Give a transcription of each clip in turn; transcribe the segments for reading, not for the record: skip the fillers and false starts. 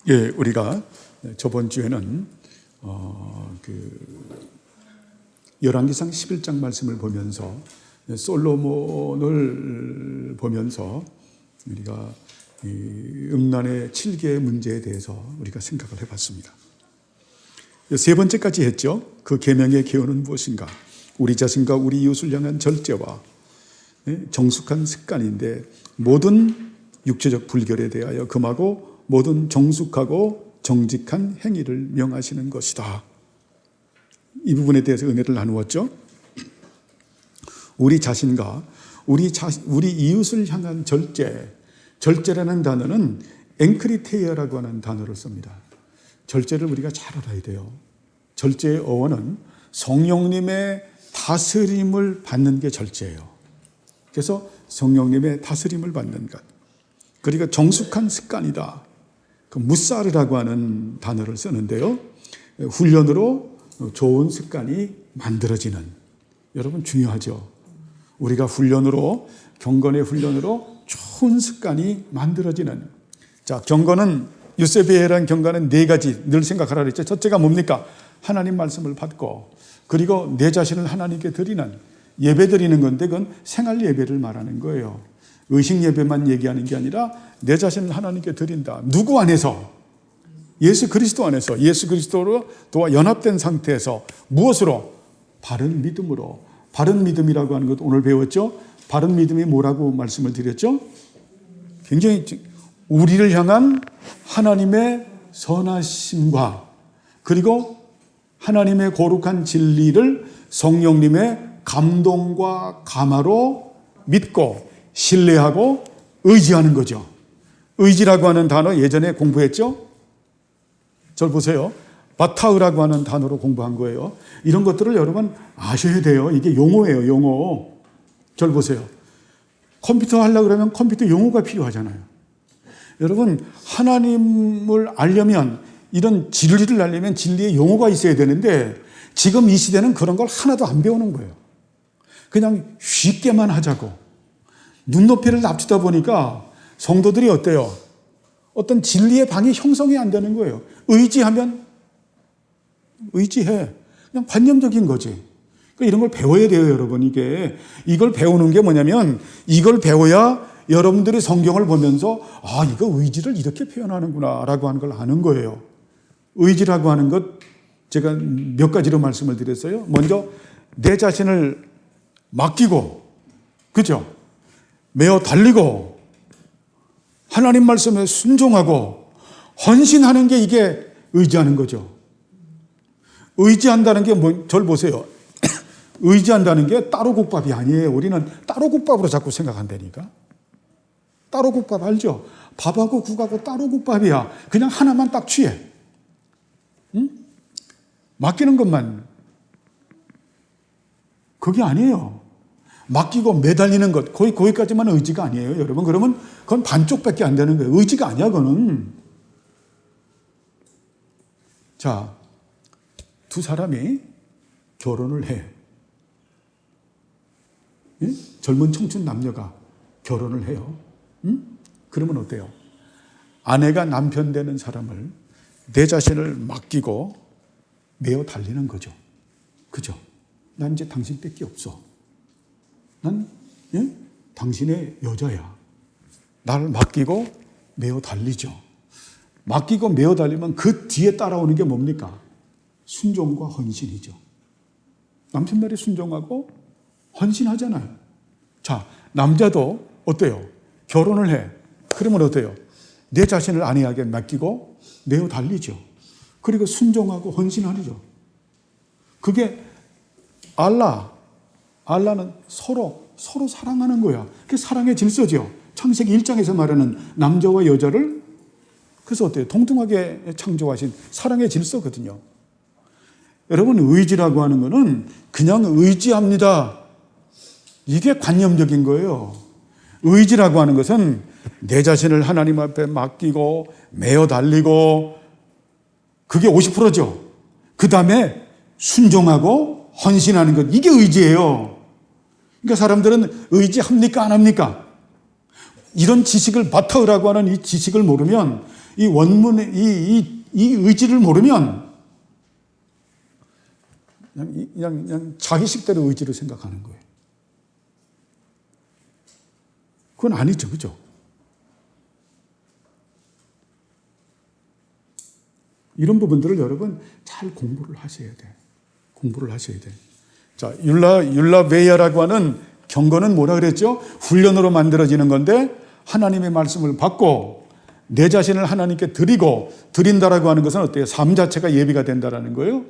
예, 우리가 저번 주에는 열왕기상 11장 말씀을 보면서 솔로몬을 보면서 우리가 이 음란의 7개의 문제에 대해서 우리가 생각을 해봤습니다. 세 번째까지 했죠. 그 계명의 개요는 무엇인가? 우리 자신과 우리 이웃을 향한 절제와 정숙한 습관인데 모든 육체적 불결에 대하여 금하고 모든 정숙하고 정직한 행위를 명하시는 것이다. 이 부분에 대해서 은혜를 나누었죠. 우리 자신과 우리 이웃을 향한 절제라는 단어는 엔크리테이어라고 하는 단어를 씁니다. 절제를 우리가 잘 알아야 돼요. 절제의 어원은 성령님의 다스림을 받는 게 절제예요. 그래서 성령님의 다스림을 받는 것. 그러니까 정숙한 습관이다. 그 무사르라고 하는 단어를 쓰는데요. 훈련으로 좋은 습관이 만들어지는. 여러분 중요하죠. 우리가 훈련으로, 경건의 훈련으로 좋은 습관이 만들어지는. 자, 경건은 유세베라는 경건은 네 가지 늘 생각하라 그랬죠. 첫째가 뭡니까? 하나님 말씀을 받고, 그리고 내 자신을 하나님께 드리는, 예배 드리는 건데 그건 생활 예배를 말하는 거예요. 의식 예배만 얘기하는 게 아니라 내 자신을 하나님께 드린다. 누구 안에서? 예수 그리스도 안에서, 예수 그리스도로 또 연합된 상태에서 무엇으로? 바른 믿음으로. 바른 믿음이라고 하는 것 오늘 배웠죠? 바른 믿음이 뭐라고 말씀을 드렸죠? 굉장히 우리를 향한 하나님의 선하심과 그리고 하나님의 거룩한 진리를 성령님의 감동과 감화로 믿고 신뢰하고 의지하는 거죠. 의지라고 하는 단어 예전에 공부했죠? 절 보세요. 바타우라고 하는 단어로 공부한 거예요. 이런 것들을 여러분 아셔야 돼요. 이게 용어예요, 용어. 절 보세요. 컴퓨터 하려고 그러면 컴퓨터 용어가 필요하잖아요. 여러분, 하나님을 알려면, 이런 진리를 알려면 진리의 용어가 있어야 되는데 지금 이 시대는 그런 걸 하나도 안 배우는 거예요. 그냥 쉽게만 하자고. 눈높이를 낮추다 보니까 성도들이 어때요? 어떤 진리의 방이 형성이 안 되는 거예요. 의지하면 의지해. 그냥 관념적인 거지. 그러니까 이런 걸 배워야 돼요, 여러분. 이걸 배우는 게 뭐냐면 이걸 배워야 여러분들이 성경을 보면서 아, 이거 의지를 이렇게 표현하는구나 라고 하는 걸 아는 거예요. 의지라고 하는 것 제가 몇 가지로 말씀을 드렸어요. 먼저 내 자신을 맡기고, 그죠? 매어 달리고 하나님 말씀에 순종하고 헌신하는 게 이게 의지하는 거죠. 의지한다는 게 절 보세요. 의지한다는 게 따로국밥이 아니에요. 우리는 따로국밥으로 자꾸 생각한다니까. 따로국밥 알죠? 밥하고 국하고 따로국밥이야. 그냥 하나만 딱 취해. 응? 맡기는 것만. 그게 아니에요. 맡기고 매달리는 것, 거기까지만 의지가 아니에요, 여러분. 그러면 그건 반쪽밖에 안 되는 거예요. 의지가 아니야, 그거는. 자, 두 사람이 결혼을 해. 예? 젊은 청춘 남녀가 결혼을 해요. 그러면 어때요? 아내가 남편 되는 사람을 내 자신을 맡기고 매어 달리는 거죠. 그죠? 난 이제 당신밖에 없어. 난 당신의 여자야. 나를 맡기고 매어 달리죠. 맡기고 매어 달리면 그 뒤에 따라오는 게 뭡니까? 순종과 헌신이죠. 남편 말에 순종하고 헌신하잖아요. 자, 남자도 어때요? 결혼을 해. 그러면 어때요? 내 자신을 아내에게 맡기고 매어 달리죠. 그리고 순종하고 헌신하죠. 그게 알라는 서로 사랑하는 거야. 그게 사랑의 질서죠. 창세기 1장에서 말하는 남자와 여자를 그래서 어때요? 동등하게 창조하신 사랑의 질서거든요. 여러분, 의지라고 하는 거는 그냥 의지합니다. 이게 관념적인 거예요. 의지라고 하는 것은 내 자신을 하나님 앞에 맡기고 매어 달리고 그게 50%죠. 그 다음에 순종하고 헌신하는 것. 이게 의지예요. 그러니까 사람들은 의지합니까? 안 합니까? 이런 지식을 바타우라고 하는 이 지식을 모르면 이 원문의 이 의지를 모르면 그냥 자기 식대로 의지를 생각하는 거예요. 그건 아니죠, 그죠? 이런 부분들을 여러분 잘 공부를 하셔야 돼. 공부를 하셔야 돼. 자, 율라베이아라고 하는 경건은 뭐라 그랬죠? 훈련으로 만들어지는 건데 하나님의 말씀을 받고 내 자신을 하나님께 드린다라고 하는 것은 어때요? 삶 자체가 예비가 된다라는 거예요.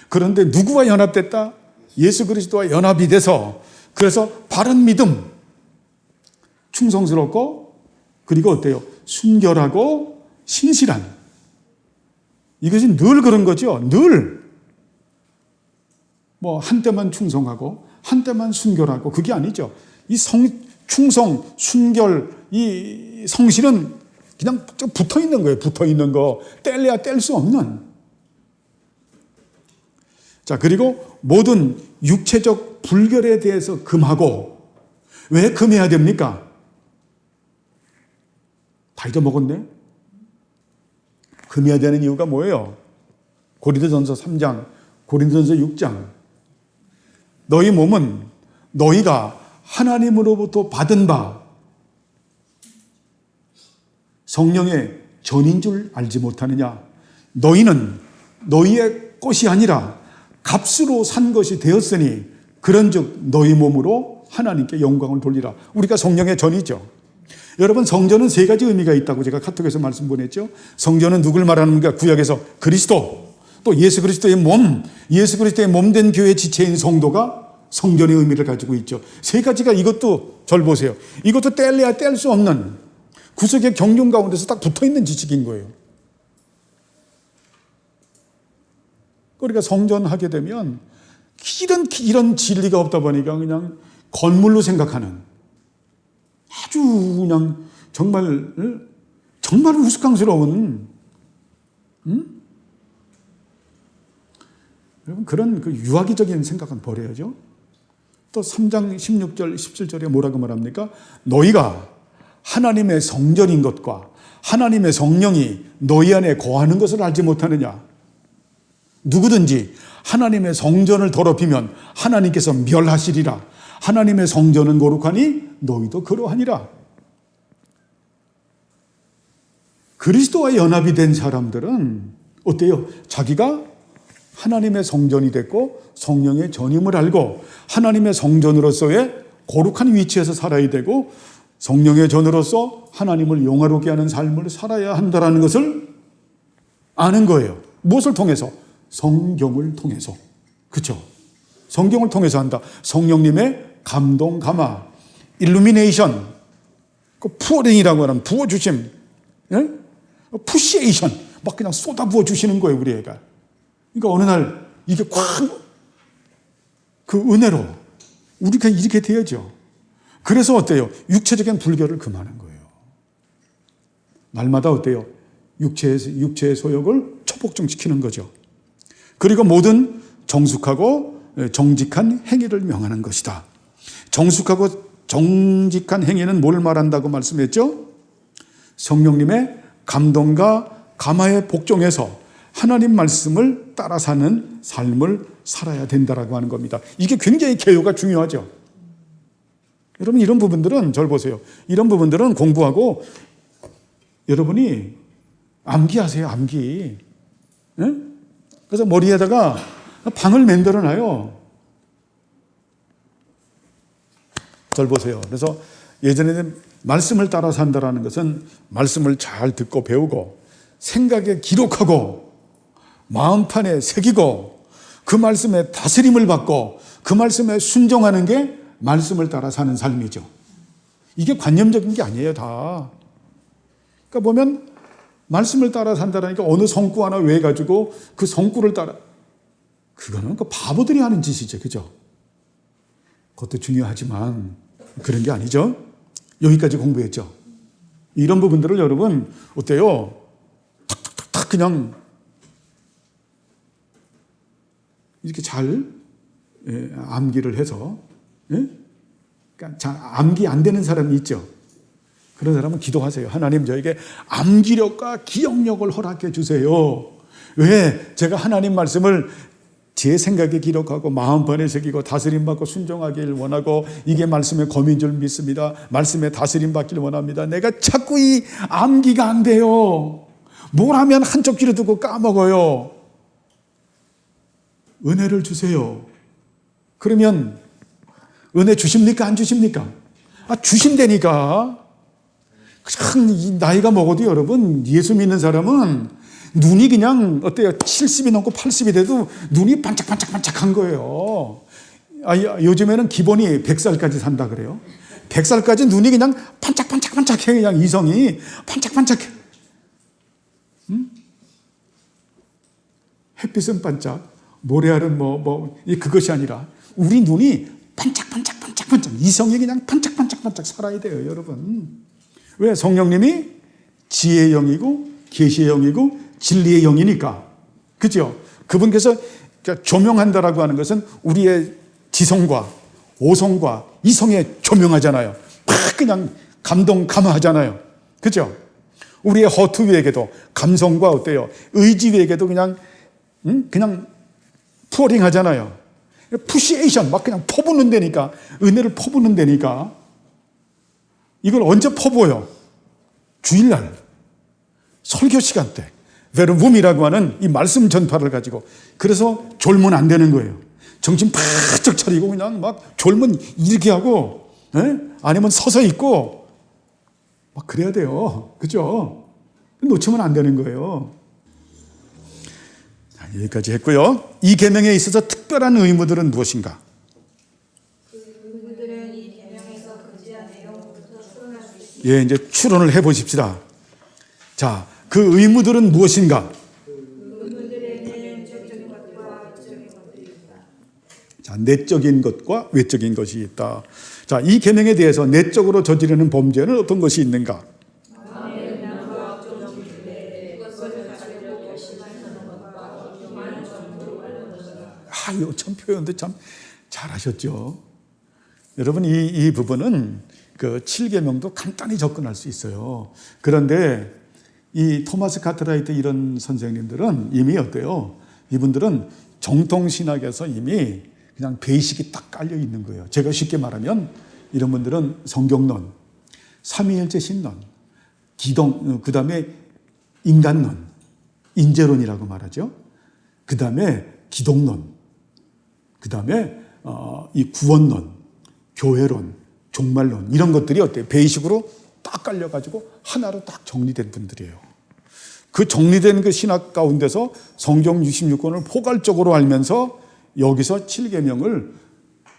그런데 누구와 연합됐다? 예수 그리스도와 연합이 돼서 그래서 바른 믿음, 충성스럽고 그리고 어때요? 순결하고 신실한 이것이 늘 그런 거죠. 늘 뭐 한때만 충성하고 한때만 순결하고 그게 아니죠. 이 충성, 순결, 이 성실은 그냥 붙어 있는 거예요. 붙어 있는 거 뗄래야 뗄 수 없는. 자, 그리고 모든 육체적 불결에 대해서 금하고 왜 금해야 됩니까? 다 잊어먹었네? 금해야 되는 이유가 뭐예요? 고린도전서 3장, 고린도전서 6장. 너희 몸은 너희가 하나님으로부터 받은 바 성령의 전인 줄 알지 못하느냐? 너희는 너희의 것이 아니라 값으로 산 것이 되었으니 그런즉 너희 몸으로 하나님께 영광을 돌리라. 우리가 성령의 전이죠. 여러분 성전은 세 가지 의미가 있다고 제가 카톡에서 말씀 보냈죠. 성전은 누굴 말하는가? 구약에서 그리스도, 또 예수 그리스도의 몸, 예수 그리스도의 몸된 교회 지체인 성도가 성전의 의미를 가지고 있죠. 세 가지가 이것도 절 보세요. 이것도 뗄래야 뗄 수 없는 구속의 경륜 가운데서 딱 붙어있는 지식인 거예요. 그러니까 성전하게 되면 이런 진리가 없다 보니까 그냥 건물로 생각하는 아주 그냥 정말 우스꽝스러운 여러분 그런 그 유아기적인 생각은 버려야죠. 또 3장 16절 17절에 뭐라고 말합니까? 너희가 하나님의 성전인 것과 하나님의 성령이 너희 안에 거하는 것을 알지 못하느냐? 누구든지 하나님의 성전을 더럽히면 하나님께서 멸하시리라. 하나님의 성전은 거룩하니 너희도 그러하니라. 그리스도와 연합이 된 사람들은 어때요? 자기가 하나님의 성전이 됐고 성령의 전임을 알고 하나님의 성전으로서의 거룩한 위치에서 살아야 되고 성령의 전으로서 하나님을 영화롭게 하는 삶을 살아야 한다는 것을 아는 거예요. 무엇을 통해서? 성경을 통해서. 그렇죠? 성경을 통해서 한다. 성령님의 감동, 감화, 일루미네이션, 그 푸어링이라고 하는 부어주심, 예? 푸시에이션, 막 그냥 쏟아 부어주시는 거예요, 우리 애가. 그러니까 어느 날 이게 꽉 그 은혜로 우리가 이렇게 돼야죠. 그래서 어때요? 육체적인 불결을 금하는 거예요. 날마다 어때요? 육체의 소욕을 초복종시키는 거죠. 그리고 모든 정숙하고 정직한 행위를 명하는 것이다. 정숙하고 정직한 행위는 뭘 말한다고 말씀했죠? 성령님의 감동과 감화에 복종해서 하나님 말씀을 따라 사는 삶을 살아야 된다라고 하는 겁니다. 이게 굉장히 개요가 중요하죠. 여러분 이런 부분들은 절 보세요. 이런 부분들은 공부하고 여러분이 암기하세요. 암기. 네? 그래서 머리에다가 방을 만들어놔요. 절 보세요. 그래서 예전에는 말씀을 따라 산다라는 것은 말씀을 잘 듣고 배우고 생각에 기록하고 마음판에 새기고 그 말씀에 다스림을 받고 그 말씀에 순종하는 게 말씀을 따라 사는 삶이죠. 이게 관념적인 게 아니에요, 다. 그러니까 보면 말씀을 따라 산다라니까 어느 성구 하나 외워가지고 그 성구를 따라, 그거는 그 바보들이 하는 짓이죠, 그죠? 그것도 중요하지만 그런 게 아니죠. 여기까지 공부했죠. 이런 부분들을 여러분 어때요? 탁탁탁탁 그냥 이렇게 잘 암기를 해서, 그러니까 잘 암기 안 되는 사람이 있죠. 그런 사람은 기도하세요. 하나님 저에게 암기력과 기억력을 허락해 주세요. 왜? 제가 하나님 말씀을 제 생각에 기록하고 마음번에 새기고 다스림받고 순종하길 원하고 이게 말씀의 검인 줄 믿습니다. 말씀에 다스림받길 원합니다. 내가 자꾸 이 암기가 안 돼요. 뭘 하면 한쪽 귀로 듣고 까먹어요. 은혜를 주세요. 그러면 은혜 주십니까? 안 주십니까? 주신다니까. 참 나이가 먹어도 여러분 예수 믿는 사람은 눈이 그냥 어때요? 70이 넘고 80이 돼도 눈이 반짝반짝반짝한 거예요. 요즘에는 기본이 100살까지 산다 그래요. 100살까지 눈이 그냥 반짝반짝반짝해. 그냥 이성이 반짝반짝해. 햇빛은 반짝, 모래알은 그것이 아니라 우리 눈이 반짝반짝반짝반짝 이성이 그냥 반짝반짝반짝 살아야 돼요, 여러분. 왜? 성령님이 지혜의 영이고 계시의 영이고 진리의 영이니까. 그죠? 그분께서 조명한다라고 하는 것은 우리의 지성과 오성과 이성에 조명하잖아요. 막 그냥 감동하잖아요. 그죠? 우리의 허투 위에게도 감성과 어때요? 의지 위에게도 그냥 푸어링 하잖아요. 푸시에이션 막 그냥 퍼부는 데니까, 은혜를 퍼부는 데니까. 이걸 언제 퍼부어요? 주일날 설교 시간 때 베르붐이라고 하는 이 말씀 전파를 가지고. 그래서 졸면 안 되는 거예요. 정신 바짝 차리고 그냥 막 졸면 이렇게 하고, 아니면 서서 있고 막 그래야 돼요. 그죠? 놓치면 안 되는 거예요. 자, 여기까지 했고요. 이 계명에 있어서 특별한 의무들은 무엇인가? 의무들은 이 계명에서 금지한 내용부터 추론할 수 있습니다. 예, 이제 추론을 해 보십시다. 자, 그 의무들은 무엇인가? 의무들에는 내적인 것과 외적인 것들이 있다. 자, 내적인 것과 외적인 것이 있다. 자, 이 계명에 대해서 내적으로 저지르는 범죄는 어떤 것이 있는가? 이거 참 표현도 참 잘하셨죠. 여러분, 이 부분은 그 7계명도 간단히 접근할 수 있어요. 그런데 이 토마스 카트라이트 이런 선생님들은 이미 어때요? 이분들은 정통신학에서 이미 그냥 베이식이 딱 깔려 있는 거예요. 제가 쉽게 말하면 이런 분들은 성경론, 삼위일체 신론, 기동, 그 다음에 인간론, 인재론이라고 말하죠. 그 다음에 기독론, 그 다음에 이 구원론, 교회론, 종말론 이런 것들이 어때요? 베이식으로 딱 깔려가지고 하나로 딱 정리된 분들이에요. 그 정리된 그 신학 가운데서 성경 66권을 포괄적으로 알면서 여기서 7계명을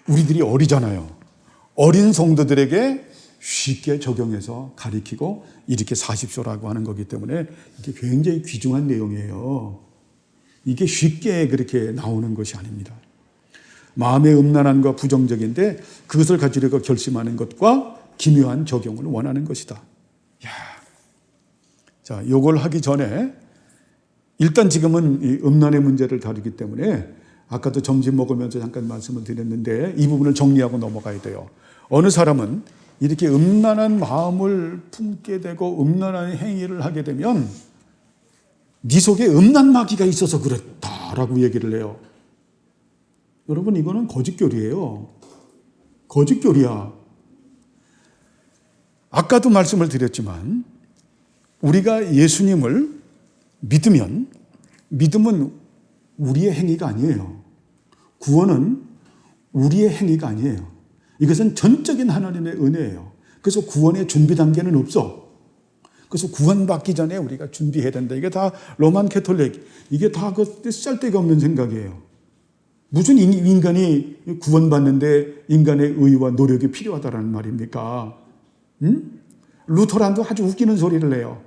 우리들이 어리잖아요. 어린 성도들에게 쉽게 적용해서 가리키고 이렇게 사십시오라고 하는 거기 때문에 이게 굉장히 귀중한 내용이에요. 이게 쉽게 그렇게 나오는 것이 아닙니다. 마음의 음란함과 부정적인데 그것을 가지려고 결심하는 것과 기묘한 적용을 원하는 것이다. 야, 자, 요걸 하기 전에 일단 지금은 이 음란의 문제를 다루기 때문에 아까도 점심 먹으면서 잠깐 말씀을 드렸는데 이 부분을 정리하고 넘어가야 돼요. 어느 사람은 이렇게 음란한 마음을 품게 되고 음란한 행위를 하게 되면 네 속에 음란 마귀가 있어서 그렇다라고 얘기를 해요. 여러분, 이거는 거짓교리예요. 거짓교리야. 아까도 말씀을 드렸지만 우리가 예수님을 믿으면 믿음은 우리의 행위가 아니에요. 구원은 우리의 행위가 아니에요. 이것은 전적인 하나님의 은혜예요. 그래서 구원의 준비 단계는 없어. 그래서 구원받기 전에 우리가 준비해야 된다. 이게 다 로만 캐톨릭, 이게 다 그 쓸데가 없는 생각이에요. 무슨 인간이 구원받는데 인간의 의와 노력이 필요하다는 말입니까? 루터란도 아주 웃기는 소리를 해요.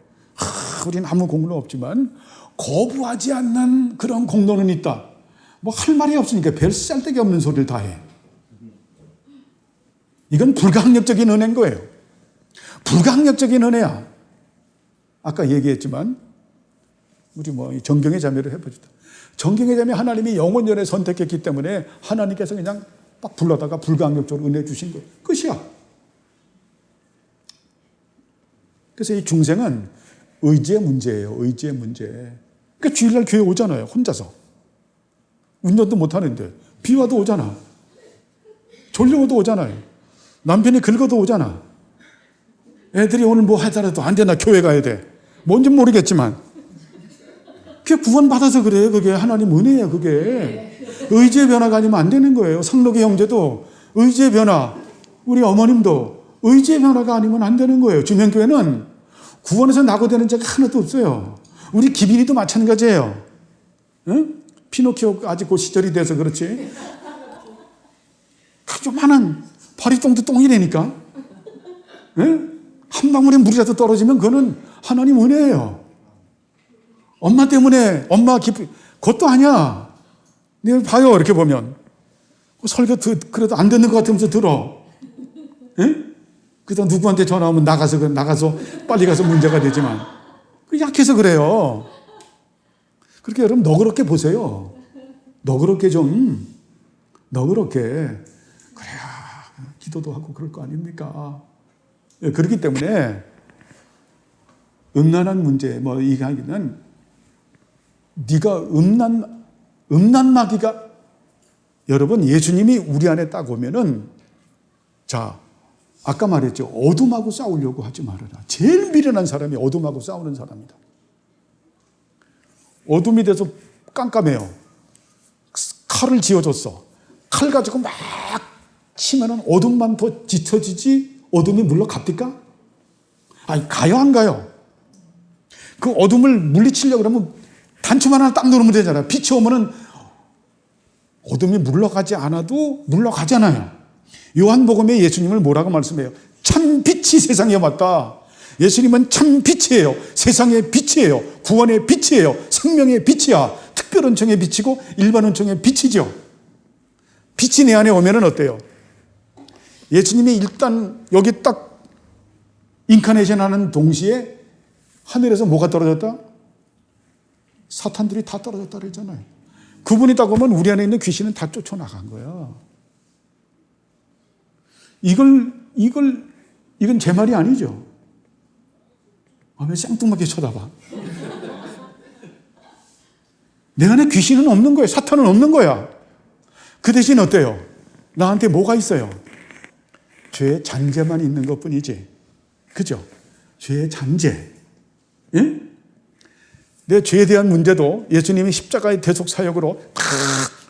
우리는 아무 공로 없지만 거부하지 않는 그런 공로는 있다. 뭐 할 말이 없으니까 별 쓸데기 없는 소리를 다 해. 이건 불가항력적인 은혜인 거예요. 불가항력적인 은혜야. 아까 얘기했지만 우리 정경의 자매를 해보시다. 정경의 자매 하나님이 영원전에 선택했기 때문에 하나님께서 그냥 막 불러다가 불가항력적으로 은혜 주신 거예요. 끝이야. 그래서 이 중생은 의지의 문제예요. 의지의 문제. 그러니까 주일날 교회 오잖아요. 혼자서. 운전도 못하는데 비 와도 오잖아. 졸려도 오잖아요. 남편이 긁어도 오잖아. 애들이 오늘 뭐 하더라도 안 되나 교회 가야 돼. 뭔지 모르겠지만 그게 구원받아서 그래요. 그게 하나님 은혜예요. 그게 의지의 변화가 아니면 안 되는 거예요. 상록의 형제도 의지의 변화, 우리 어머님도 의지의 변화가 아니면 안 되는 거예요. 주명교회는 구원에서 낙오되는 자가 하나도 없어요. 우리 기빈이도 마찬가지예요. 응? 피노키오 아직 그 시절이 돼서 그렇지. 조그만한 파리똥도 똥이라니까. 응? 한 방울의 물이라도 떨어지면 그거는 하나님 은혜예요. 엄마 때문에 엄마 기쁘 그것도 아니야. 내가 봐요. 이렇게 보면 설교 그래도 안 듣는 것 같으면서 들어. 응? 그래서 누구한테 전화 오면 나가서 빨리 가서 문제가 되지만 약해서 그래요. 그렇게 여러분 너그럽게 보세요. 너그럽게 그래야 기도도 하고 그럴 거 아닙니까? 그렇기 때문에 음란한 문제 이 이야기는 네가 음란마귀가 여러분 예수님이 우리 안에 딱 오면은 자 아까 말했죠. 어둠하고 싸우려고 하지 말아라. 제일 미련한 사람이 어둠하고 싸우는 사람이다. 어둠이 돼서 깜깜해요. 칼을 쥐어줬어. 칼 가지고 막 치면은 어둠만 더 짙어지지 어둠이 물러갑니까? 아니 가요 안 가요? 그 어둠을 물리치려고 그러면 단추만 하나 딱 누르면 되잖아요. 빛이 오면은 어둠이 물러가지 않아도 물러가잖아요. 요한복음에 예수님을 뭐라고 말씀해요? 참 빛이 세상에 왔다. 예수님은 참 빛이에요. 세상의 빛이에요. 구원의 빛이에요. 생명의 빛이야. 특별 은총의 빛이고 일반 은총의 빛이죠. 빛이 내 안에 오면은 어때요? 예수님이 일단 여기 딱 인카네이션 하는 동시에 하늘에서 뭐가 떨어졌다? 사탄들이 다 떨어졌다 그랬잖아요. 그분이 딱 오면 우리 안에 있는 귀신은 다 쫓아나간 거야. 이건 제 말이 아니죠. 왜 생뚱맞게 쳐다봐? 내 안에 귀신은 없는 거예요. 사탄은 없는 거야. 그 대신 어때요? 나한테 뭐가 있어요? 죄의 잔재만 있는 것 뿐이지. 그죠? 죄의 잔재. 예? 내 죄에 대한 문제도 예수님이 십자가의 대속 사역으로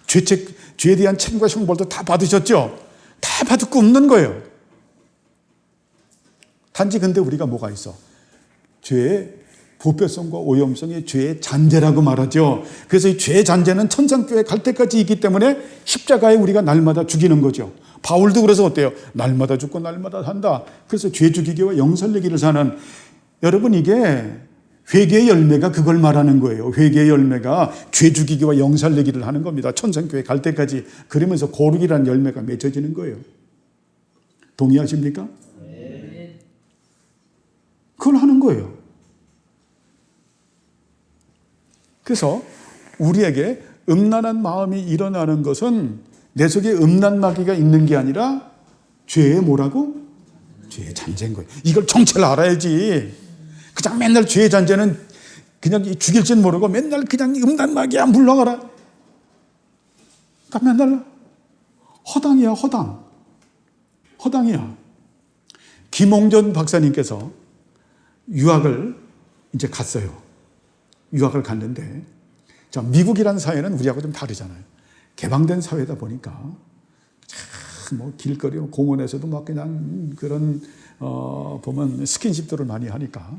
죄에 대한 책임과 형벌도 다 받으셨죠? 다 받고 없는 거예요. 단지 근데 우리가 뭐가 있어? 죄의 부패성과 오염성이 죄의 잔재라고 말하죠. 그래서 이 죄의 잔재는 천상교회 갈 때까지 있기 때문에 십자가에 우리가 날마다 죽이는 거죠. 바울도 그래서 어때요? 날마다 죽고 날마다 산다. 그래서 죄 죽이기와 영살내기를 사는 여러분 이게 회개의 열매가 그걸 말하는 거예요. 회개의 열매가 죄 죽이기와 영살내기를 하는 겁니다. 천상교회 갈 때까지 그러면서 거룩이라는 열매가 맺어지는 거예요. 동의하십니까? 그걸 하는 거예요. 그래서 우리에게 음란한 마음이 일어나는 것은 내 속에 음란마귀가 있는 게 아니라 죄의 뭐라고? 죄의 잔재인 거예요. 이걸 정체를 알아야지. 그냥 맨날 죄의 잔재는 그냥 죽일 줄 모르고 맨날 그냥 음란마귀야 물러가라. 그러니까 맨날 허당이야 허당. 허당이야. 김홍전 박사님께서 유학을 이제 갔어요. 유학을 갔는데 자, 미국이라는 사회는 우리하고 좀 다르잖아요. 개방된 사회다 보니까 뭐 길거리 공원에서도 막 그냥 그런 보면 스킨십들을 많이 하니까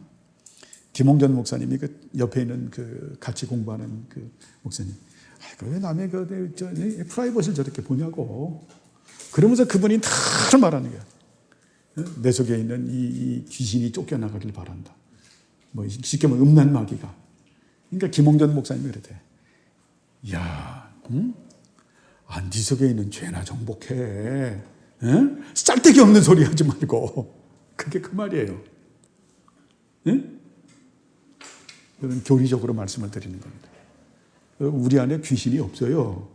김홍전 목사님이 그 옆에 있는 그 같이 공부하는 그 목사님, 왜 남의 프라이버시를 저렇게 보냐고 그러면서 그분이 다 말하는 거야. 내 속에 있는 이 귀신이 쫓겨나가길 바란다. 뭐 쉽게 말하면 음란마귀가. 그러니까 김홍전 목사님이 그러대. 야, 응? 네 속에 있는 죄나 정복해. 응? 쌀데기 없는 소리 하지 말고. 그게 그 말이에요. 응? 이건 교리적으로 말씀을 드리는 겁니다. 우리 안에 귀신이 없어요.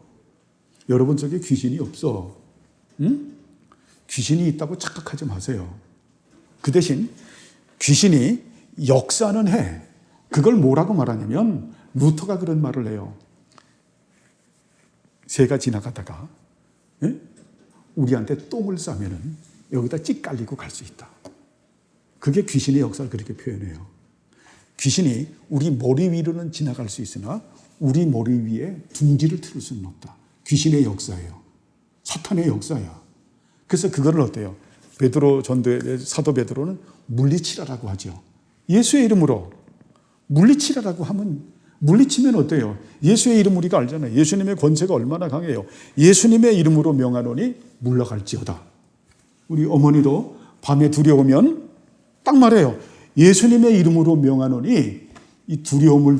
여러분 속에 귀신이 없어. 응? 귀신이 있다고 착각하지 마세요. 그 대신 귀신이 역사는 해. 그걸 뭐라고 말하냐면 루터가 그런 말을 해요. 새가 지나가다가 우리한테 똥을 싸면은 여기다 찍 깔리고 갈 수 있다. 그게 귀신의 역사를 그렇게 표현해요. 귀신이 우리 머리 위로는 지나갈 수 있으나 우리 머리 위에 둥지를 틀을 수는 없다. 귀신의 역사예요. 사탄의 역사야. 그래서 그거를 어때요? 베드로 전도의 사도 베드로는 물리치라라고 하죠. 예수의 이름으로 물리치라라고 하면 물리치면 어때요? 예수의 이름 우리가 알잖아요. 예수님의 권세가 얼마나 강해요. 예수님의 이름으로 명하노니 물러갈지어다. 우리 어머니도 밤에 두려우면 딱 말해요. 예수님의 이름으로 명하노니 이 두려움을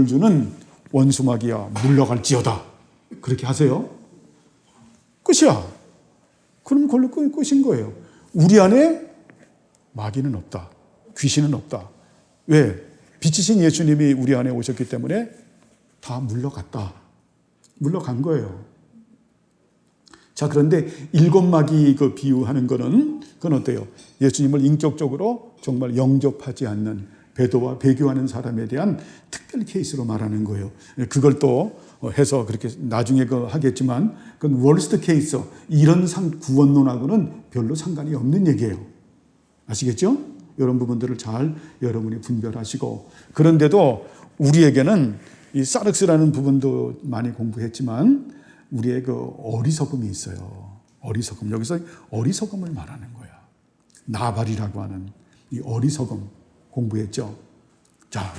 주는 원수마귀야 물러갈지어다. 그렇게 하세요. 끝이야. 그럼 그걸로 끝인 거예요. 우리 안에 마귀는 없다. 귀신은 없다. 왜? 빛이신 예수님이 우리 안에 오셨기 때문에 다 물러갔다. 물러간 거예요. 자, 그런데 일곱 마귀 그 비유하는 거는 그건 어때요? 예수님을 인격적으로 정말 영접하지 않는 배도와 배교하는 사람에 대한 특별 케이스로 말하는 거예요. 그걸 또 해서 그렇게 나중에 하겠지만 그건 월스트 케이스, 이런 구원론하고는 별로 상관이 없는 얘기예요. 아시겠죠? 이런 부분들을 잘 여러분이 분별하시고, 그런데도 우리에게는 이 사륵스라는 부분도 많이 공부했지만 우리의 그 어리석음이 있어요. 어리석음. 여기서 어리석음을 말하는 거야. 나발이라고 하는 이 어리석음 공부했죠. 자,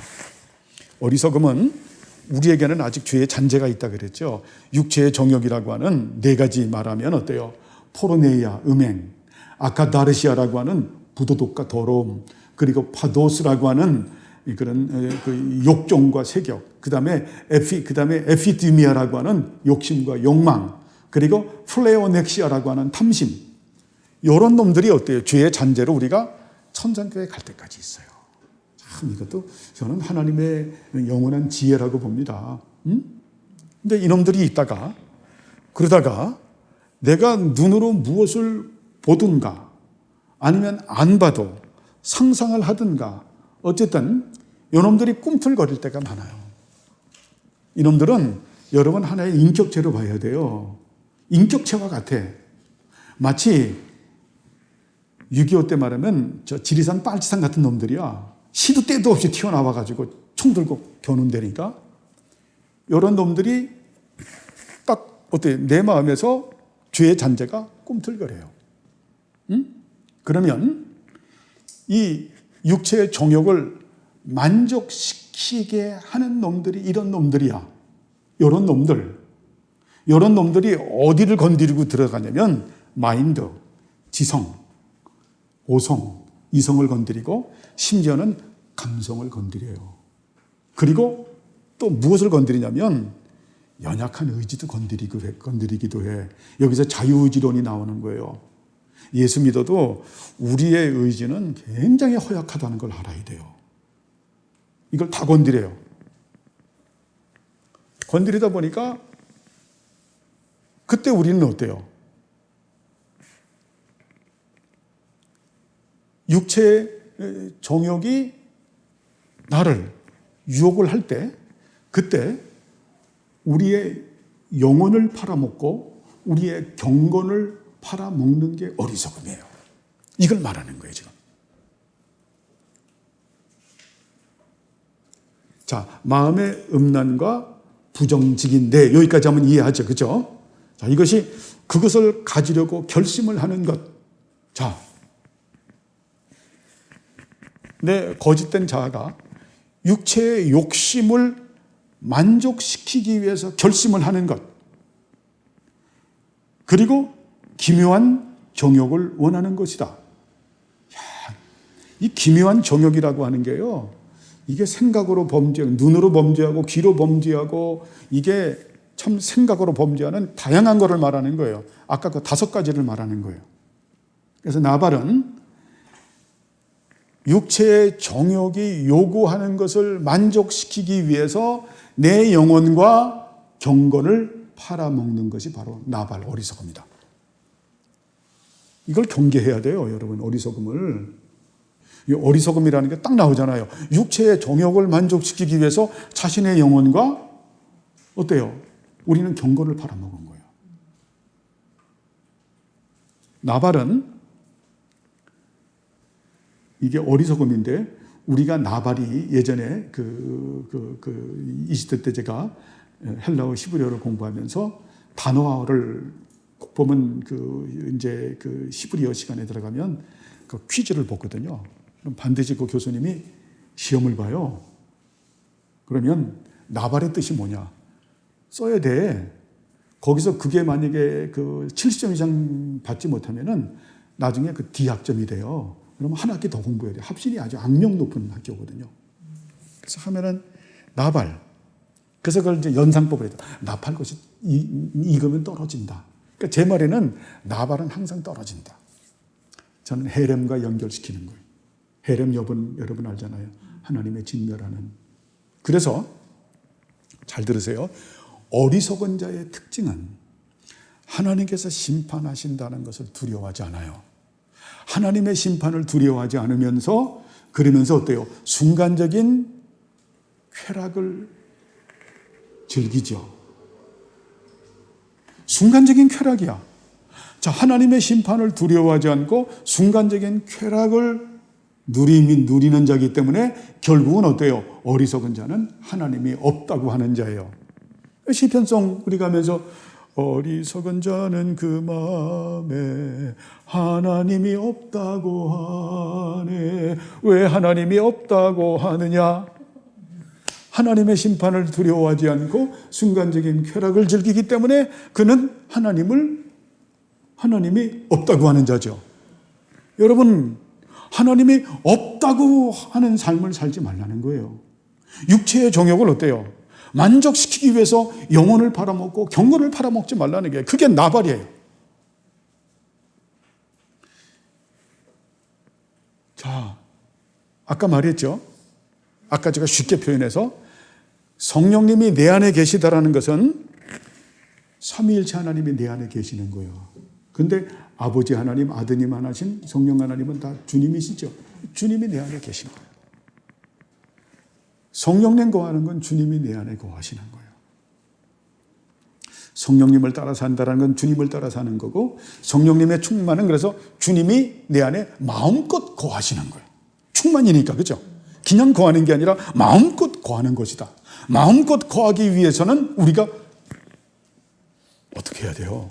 어리석음은 우리에게는 아직 죄의 잔재가 있다 그랬죠. 육체의 정욕이라고 하는 네 가지 말하면 어때요? 포르네이아, 음행, 아카다르시아라고 하는 부도덕과 더러움, 그리고 파도스라고 하는 그런 그 욕정과 세격, 그다음에 에피디미아라고 하는 욕심과 욕망, 그리고 플레오넥시아라고 하는 탐심. 이런 놈들이 어때요? 죄의 잔재로 우리가 천당교회 갈 때까지 있어요. 참 이것도 저는 하나님의 영원한 지혜라고 봅니다. 근데 이놈들이 있다가 그러다가 내가 눈으로 무엇을 보든가 아니면 안 봐도 상상을 하든가 어쨌든 이놈들이 꿈틀거릴 때가 많아요. 이놈들은 여러분 하나의 인격체로 봐야 돼요. 인격체와 같아. 마치 6.25 때 말하면 저 지리산 빨치산 같은 놈들이야. 시도 때도 없이 튀어나와가지고 총 들고 겨눈다니까. 이런 놈들이 딱 어때? 내 마음에서 죄의 잔재가 꿈틀거려요. 그러면 이 육체의 정욕을 만족시키게 하는 놈들이 이런 놈들이야. 이런 놈들이 어디를 건드리고 들어가냐면 마인드, 지성, 오성, 이성을 건드리고 심지어는 감성을 건드려요. 그리고 또 무엇을 건드리냐면 연약한 의지도 건드리기도 해. 여기서 자유의지론이 나오는 거예요. 예수 믿어도 우리의 의지는 굉장히 허약하다는 걸 알아야 돼요. 이걸 다 건드려요. 건드리다 보니까 그때 우리는 어때요? 육체의 정욕이 나를 유혹을 할 때 그때 우리의 영혼을 팔아먹고 우리의 경건을 팔아먹는 게 어리석음이에요. 이걸 말하는 거예요, 지금. 자, 마음의 음란과 부정직인데 여기까지 하면 이해하죠, 그렇죠? 자, 이것이 그것을 가지려고 결심을 하는 것. 자, 내 거짓된 자아가 육체의 욕심을 만족시키기 위해서 결심을 하는 것. 그리고 기묘한 정욕을 원하는 것이다. 야, 이 기묘한 정욕이라고 하는 게요. 이게 생각으로 범죄하고 눈으로 범죄하고 귀로 범죄하고 이게 참 생각으로 범죄하는 다양한 것을 말하는 거예요. 아까 그 5가지를 말하는 거예요. 그래서 나발은 육체의 정욕이 요구하는 것을 만족시키기 위해서 내 영혼과 경건을 팔아먹는 것이 바로 나발 어리석음이다. 이걸 경계해야 돼요, 여러분. 어리석음을. 이 어리석음이라는 게 딱 나오잖아요. 육체의 정욕을 만족시키기 위해서 자신의 영혼과 어때요? 우리는 경건을 팔아먹은 거예요. 나발은 이게 어리석음인데 우리가 나발이 예전에 이 시대 때 제가 헬라어 히브리어를 공부하면서 단어를 꼭 보면 이제 히브리어 시간에 들어가면 그 퀴즈를 보거든요. 그럼 반드시 그 교수님이 시험을 봐요. 그러면 나발의 뜻이 뭐냐? 써야 돼. 거기서 그게 만약에 70점 이상 받지 못하면은 나중에 D학점이 돼요. 그러면 한 학기 더 공부해야 돼요. 합신이 아주 악명 높은 학교거든요. 그래서 하면은 나발. 그래서 그걸 이제 연상법으로 해서 나팔 것이 익으면 떨어진다. 그러니까 제 말에는 나발은 항상 떨어진다. 저는 헤렘과 연결시키는 거예요. 헤렘 여러분 알잖아요. 하나님의 진멸하는. 그래서 잘 들으세요. 어리석은 자의 특징은 하나님께서 심판하신다는 것을 두려워하지 않아요. 하나님의 심판을 두려워하지 않으면서 그러면서 어때요? 순간적인 쾌락을 즐기죠. 순간적인 쾌락이야. 자, 하나님의 심판을 두려워하지 않고 순간적인 쾌락을 누리는 자이기 때문에 결국은 어때요? 어리석은 자는 하나님이 없다고 하는 자예요. 시편송 우리가 하면서 어리석은 자는 그 마음에 하나님이 없다고 하네. 왜 하나님이 없다고 하느냐? 하나님의 심판을 두려워하지 않고 순간적인 쾌락을 즐기기 때문에 그는 하나님이 없다고 하는 자죠. 여러분, 하나님이 없다고 하는 삶을 살지 말라는 거예요. 육체의 정욕을 어때요? 만족시키기 위해서 영혼을 팔아먹고 경건을 팔아먹지 말라는 게 그게 나발이에요. 자, 아까 말했죠. 아까 제가 쉽게 표현해서 성령님이 내 안에 계시다라는 것은 삼위일체 하나님이 내 안에 계시는 거예요. 근데 아버지 하나님, 아드님 하나신 성령 하나님은 다 주님이시죠. 주님이 내 안에 계신 거예요. 성령님 거하는 건 주님이 내 안에 거하시는 거예요. 성령님을 따라 산다는 건 주님을 따라 사는 거고 성령님의 충만은 그래서 주님이 내 안에 마음껏 거하시는 거예요. 충만이니까, 그렇죠? 그냥 거하는 게 아니라 마음껏 거하는 것이다. 마음껏 거하기 위해서는 우리가 어떻게 해야 돼요?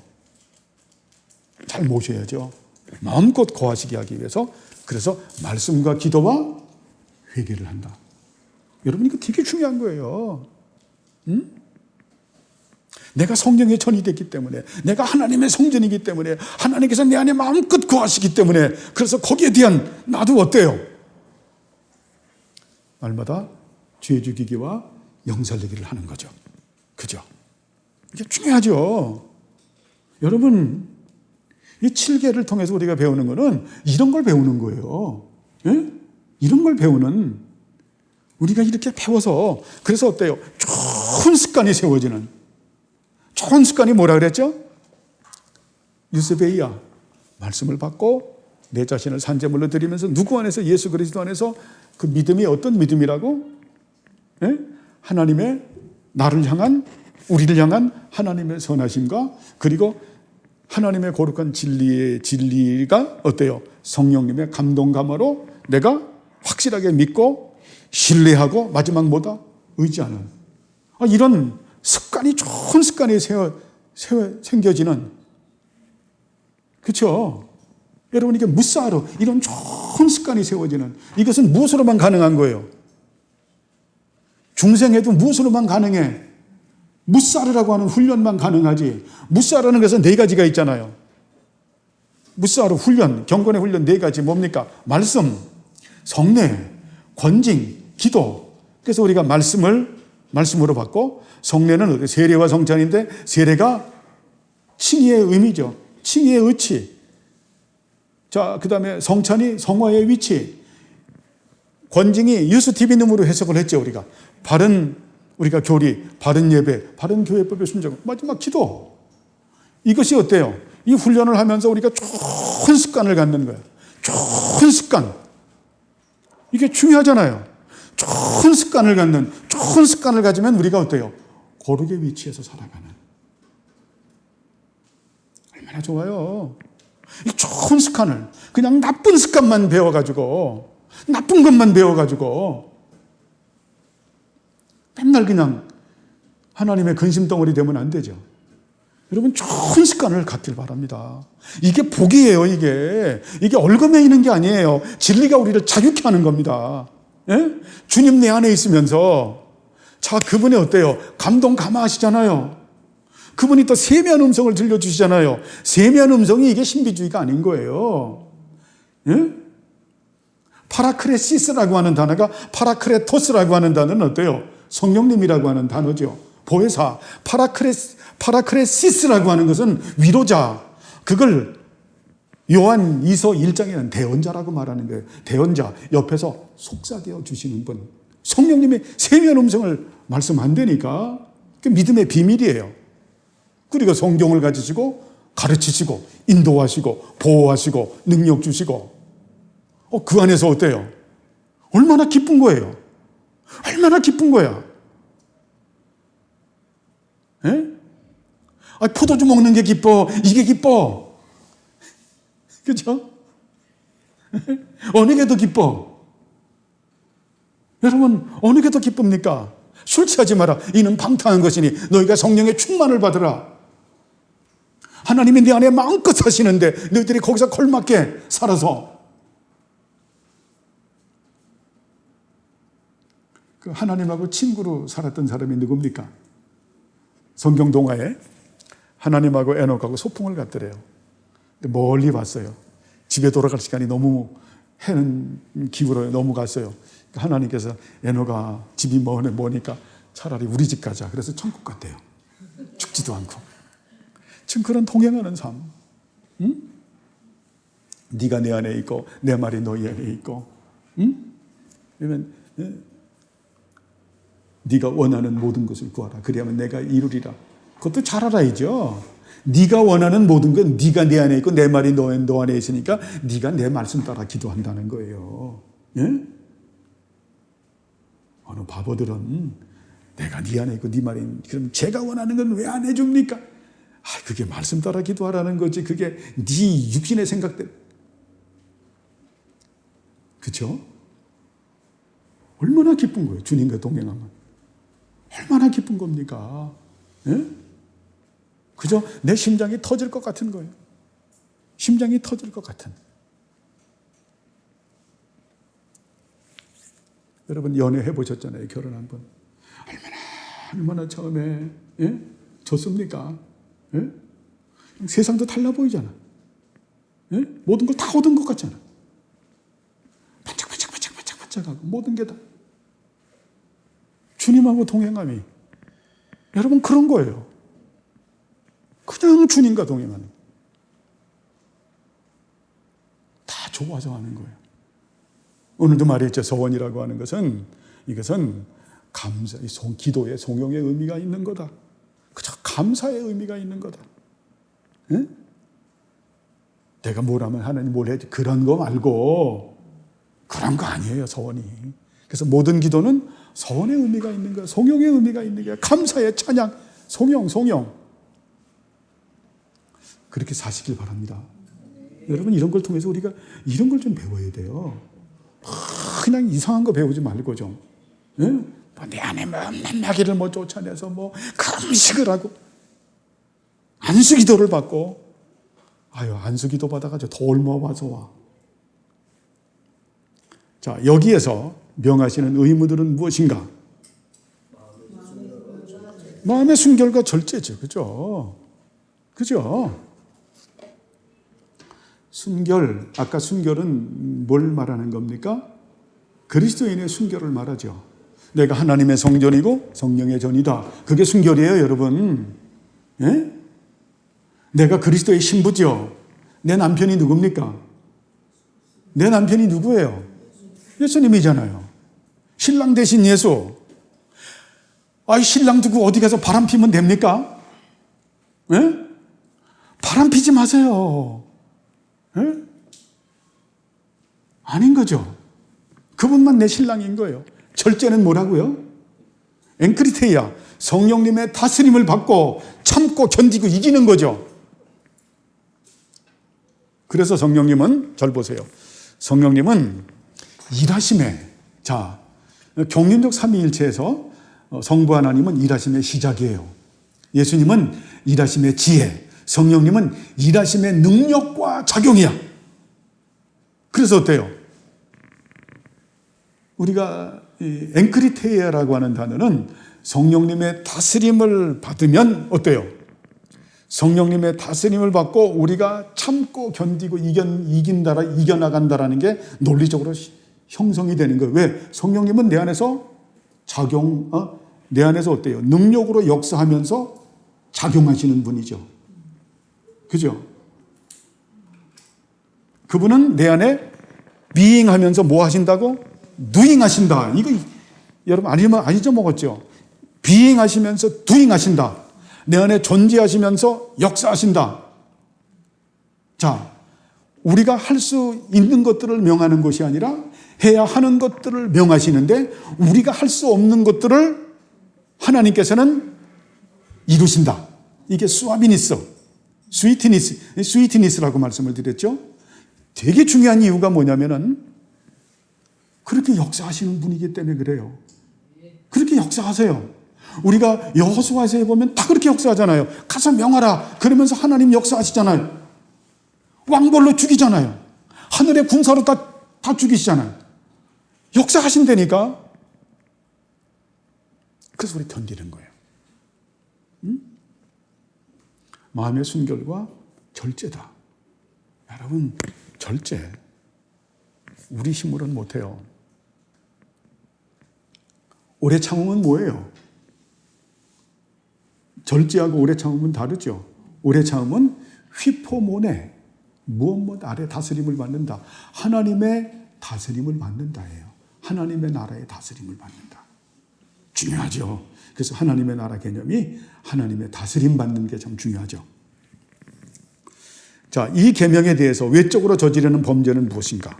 잘 모셔야죠. 마음껏 거하시게 하기 위해서 그래서 말씀과 기도와 회개를 한다. 여러분 이거 되게 중요한 거예요. 응? 내가 성령의 전이 됐기 때문에 내가 하나님의 성전이기 때문에 하나님께서 내 안에 마음껏 거하시기 때문에 그래서 거기에 대한 나도 어때요? 날마다 죄 죽이기와 영살리기를 하는 거죠. 그죠? 이게 중요하죠. 여러분 이 7계를 통해서 우리가 배우는 거는 이런 걸 배우는 거예요. 예? 이런 걸 배우는 우리가 이렇게 배워서 그래서 어때요? 좋은 습관이 세워지는 좋은 습관이 뭐라 그랬죠? 유스베이야 말씀을 받고 내 자신을 산제물로 드리면서 누구 안에서 예수 그리스도 안에서 그 믿음이 어떤 믿음이라고? 예? 하나님의 나를 향한 우리를 향한 하나님의 선하심과 그리고 하나님의 거룩한 진리가 어때요? 성령님의 감동감으로 내가 확실하게 믿고 신뢰하고 마지막 뭐다? 의지하는 이런 습관이 좋은 습관이 생겨지는 그렇죠? 여러분 이게 무사로 이런 좋은 습관이 세워지는 이것은 무엇으로만 가능한 거예요? 중생에도 무엇으로만 가능해? 무사르라고 하는 훈련만 가능하지. 무사르는 것은 4가지가 있잖아요. 무사르 훈련, 경건의 훈련 4가지 뭡니까? 말씀, 성례, 권징, 기도. 그래서 우리가 말씀으로 받고 성례는 세례와 성찬인데 세례가 칭의의 의미죠. 칭의의 의치. 자, 그 다음에 성찬이 성화의 위치. 권징이 유스티비눔으로 해석을 했죠, 우리가. 우리가 교리, 바른 예배, 바른 교회법의 순종, 마지막 기도. 이것이 어때요? 이 훈련을 하면서 우리가 좋은 습관을 갖는 거예요. 좋은 습관. 이게 중요하잖아요. 좋은 습관을 가지면 우리가 어때요? 거룩의 위치에서 살아가는. 얼마나 좋아요. 이 좋은 습관을 그냥 나쁜 습관만 배워가지고 나쁜 것만 배워가지고 맨날 그냥 하나님의 근심덩어리 되면 안 되죠. 여러분 좋은 습관을 갖길 바랍니다. 이게 복이에요. 이게 얼금에 있는 게 아니에요. 진리가 우리를 자유케 하는 겁니다. 예? 주님 내 안에 있으면서 자 그분이 어때요? 감동 감화하시잖아요. 그분이 또 세미한 음성을 들려주시잖아요. 세미한 음성이 이게 신비주의가 아닌 거예요. 예? 파라크레시스라고 하는 단어가 파라크레토스라고 하는 단어는 어때요? 성령님이라고 하는 단어죠. 보혜사. 파라크레시스라고 하는 것은 위로자. 그걸 요한 2서 1장에는 대언자라고 말하는 거예요. 대언자. 옆에서 속삭여 주시는 분. 성령님의 세미한 음성을 말씀 안 되니까 그 믿음의 비밀이에요. 그리고 성경을 가지시고 가르치시고 인도하시고 보호하시고 능력 주시고 그 안에서 어때요? 얼마나 기쁜 거예요. 얼마나 기쁜 거야. 예? 포도주 먹는 게 기뻐. 이게 기뻐. 그죠? 어느 게 더 기뻐? 여러분 어느 게 더 기쁩니까? 술 취하지 마라. 이는 방탕한 것이니 너희가 성령의 충만을 받으라. 하나님이 내 안에 마음껏 사시는데 너희들이 거기서 걸맞게 살아서 그 하나님하고 친구로 살았던 사람이 누굽니까? 성경 동화에 하나님하고 에녹하고 소풍을 갔더래요. 근데 멀리 봤어요. 집에 돌아갈 시간이 너무 해는 기울어요. 너무 갔어요. 그러니까 하나님께서 에녹아 집이 머니까 차라리 우리 집 가자. 그래서 천국 갔대요. 죽지도 않고. 지금 그런 동행하는 삶. 응? 네가 내 안에 있고 내 말이 너희 안에 있고 응? 그러면 네가 원하는 모든 것을 구하라. 그리하면 내가 이루리라. 그것도 잘 알아야죠. 네가 원하는 모든 건 네가 내 안에 있고 내 말이 너 안에 있으니까 네가 내 말씀 따라 기도한다는 거예요. 예? 어느 바보들은 내가 네 안에 있고 네 말이 그럼 제가 원하는 건 왜 안 해줍니까? 그게 말씀 따라 기도하라는 거지. 그게 네 육신의 생각대로. 그렇죠? 얼마나 기쁜 거예요. 주님과 동행하면. 얼마나 기쁜 겁니까? 예? 그죠? 내 심장이 터질 것 같은 거예요. 심장이 터질 것 같은. 여러분 연애해 보셨잖아요. 결혼한 분. 얼마나 처음에 예? 좋습니까? 예? 세상도 달라 보이잖아. 예? 모든 걸 다 얻은 것 같잖아. 반짝반짝하고 모든 게 다. 주님하고 동행함이 여러분 그런 거예요. 그냥 주님과 동행하는 다 좋아서 하는 거예요. 오늘도 말했죠. 서원이라고 하는 것은 이것은 감사, 기도의 송영의 의미가 있는 거다. 그저 감사의 의미가 있는 거다. 예? 내가 뭘 하면 하나님 뭘 해야지 그런 거 말고 그런 거 아니에요. 서원이. 그래서 모든 기도는 서원의 의미가 있는 거야. 송영의 의미가 있는 거야. 감사의 찬양, 송영. 그렇게 사시길 바랍니다. 여러분 이런 걸 통해서 우리가 이런 걸 좀 배워야 돼요. 그냥 이상한 거 배우지 말고 좀. 예? 내 안에 없는 마귀를 쫓아내서 금식을 하고 안수기도를 받고 안수기도 받아가지고 돌 모아서 와. 자 여기에서 명하시는 의무들은 무엇인가? 마음의 순결과 절제죠. 그죠? 순결, 아까 순결은 뭘 말하는 겁니까? 그리스도인의 순결을 말하죠. 내가 하나님의 성전이고 성령의 전이다. 그게 순결이에요, 여러분. 예? 내가 그리스도의 신부죠. 내 남편이 누굽니까? 내 남편이 누구예요? 예수님이잖아요. 신랑 대신 예수. 신랑 두고 어디 가서 바람 피면 됩니까? 예? 바람 피지 마세요. 예? 아닌 거죠. 그분만 내 신랑인 거예요. 절제는 뭐라고요? 엔크리테이아, 성령님의 다스림을 받고 참고 견디고 이기는 거죠. 그래서 성령님은, 잘 보세요. 성령님은 일하심에, 자, 경륜적 삼위일체에서 성부 하나님은 일하심의 시작이에요. 예수님은 일하심의 지혜, 성령님은 일하심의 능력과 작용이야. 그래서 어때요? 우리가 엔크리테이아라고 하는 단어는 성령님의 다스림을 받으면 어때요? 성령님의 다스림을 받고 우리가 참고 견디고 이겨나간다라는 게 논리적으로 형성이 되는 거예요. 왜? 성령님은 내 안에서 내 안에서 어때요? 능력으로 역사하면서 작용하시는 분이죠. 그죠? 그분은 내 안에 비잉하면서 뭐 하신다고? 누잉하신다. 이거 여러분 안 잊어먹었죠? 비잉하시면서 두잉하신다. 내 안에 존재하시면서 역사하신다. 자, 우리가 할 수 있는 것들을 명하는 것이 아니라 해야 하는 것들을 명하시는데 우리가 할 수 없는 것들을 하나님께서는 이루신다. 이게 스위트니스라고 말씀을 드렸죠. 되게 중요한 이유가 뭐냐면은 그렇게 역사하시는 분이기 때문에 그래요. 그렇게 역사하세요. 우리가 여호수아서에 보면 다 그렇게 역사하잖아요. 가서 명하라 그러면서 하나님 역사하시잖아요. 왕벌로 죽이잖아요. 하늘의 군사로 다 죽이시잖아요. 역사하신다니까. 그래서 우리 견디는 거예요. 마음의 순결과 절제다. 여러분, 절제 우리 힘으로는 못해요. 오래 참으면 뭐예요? 절제하고 오래 참으면 다르죠. 오래 참으면 휘포모네, 무엇 아래 다스림을 받는다. 하나님의 다스림을 받는다예요. 하나님의 나라의 다스림을 받는다. 중요하죠. 그래서 하나님의 나라 개념이 하나님의 다스림 받는 게 참 중요하죠. 자, 이 계명에 대해서 외적으로 저지르는 범죄는 무엇인가?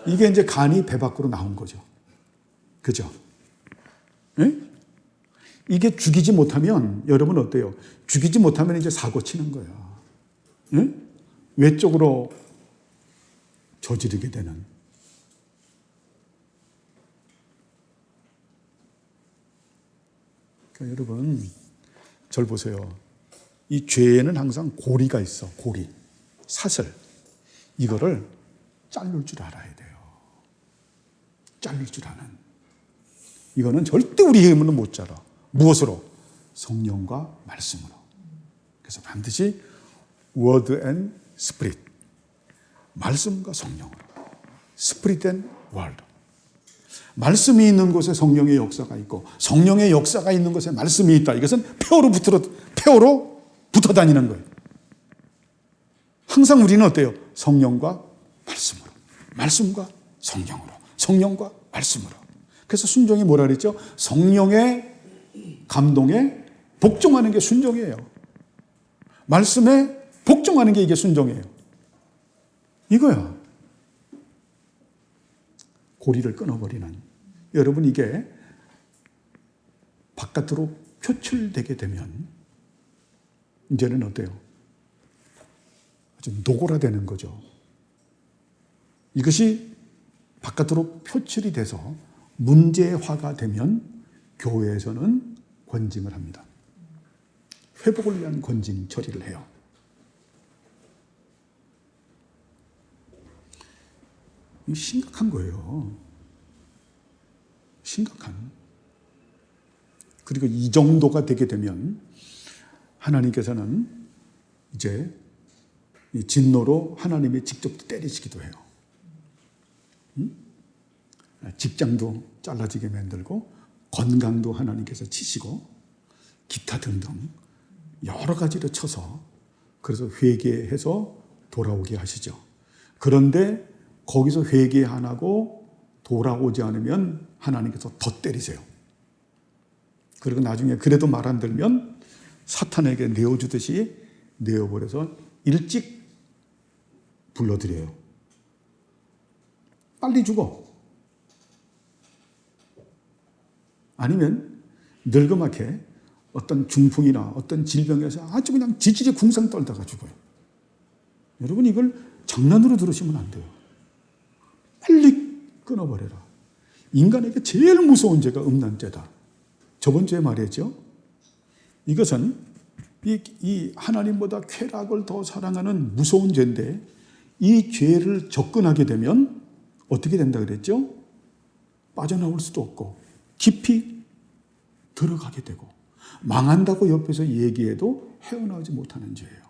이게 이제 간이 배 밖으로 나온 거죠. 그죠? 네? 이게 죽이지 못하면 여러분 어때요? 죽이지 못하면 이제 사고 치는 거예요. 네? 외적으로 저지르게 되는. 그러니까 여러분, 절 보세요. 이 죄에는 항상 고리가 있어. 고리, 사슬. 이거를 자를 줄 알아야 돼요. 자를 줄 아는. 이거는 절대 우리 힘으로는 못 자라. 무엇으로? 성령과 말씀으로. 그래서 반드시 word and spirit. 말씀과 성령으로. spirit and word. 말씀이 있는 곳에 성령의 역사가 있고 성령의 역사가 있는 곳에 말씀이 있다. 이것은 폐허로 붙어 다니는 거예요. 항상 우리는 어때요? 성령과 말씀으로. 말씀과 성령으로. 성령과 말씀으로. 그래서 순종이 뭐라 그랬죠? 성령의 감동에 복종하는 게 순종이에요. 말씀에 복종하는 게 이게 순종이에요. 이거야. 고리를 끊어버리는. 여러분, 이게 바깥으로 표출되게 되면 이제는 어때요? 아주 노골화되는 거죠. 이것이 바깥으로 표출이 돼서 문제화가 되면 교회에서는 권징을 합니다. 회복을 위한 권징 처리를 해요. 이거 심각한 거예요. 심각한. 그리고 이 정도가 되게 되면 하나님께서는 이제 이 진노로 하나님이 직접 때리시기도 해요. 직장도 잘라지게 만들고 건강도 하나님께서 치시고 기타 등등 여러 가지로 쳐서 그래서 회개해서 돌아오게 하시죠. 그런데 거기서 회개 안 하고 돌아오지 않으면 하나님께서 더 때리세요. 그리고 나중에 그래도 말 안 들면 사탄에게 내어주듯이 내어버려서 일찍 불러들여요. 빨리 죽어. 아니면 늙어맣게 어떤 중풍이나 어떤 질병에서 아주 그냥 지질이 궁상 떨다가 죽어요. 여러분 이걸 장난으로 들으시면 안 돼요. 빨리 끊어버려라. 인간에게 제일 무서운 죄가 음란죄다. 저번 주에 말했죠. 이것은 이 하나님보다 쾌락을 더 사랑하는 무서운 죄인데 이 죄를 접근하게 되면 어떻게 된다 그랬죠? 빠져나올 수도 없고 깊이 들어가게 되고 망한다고 옆에서 얘기해도 헤어나오지 못하는 죄예요.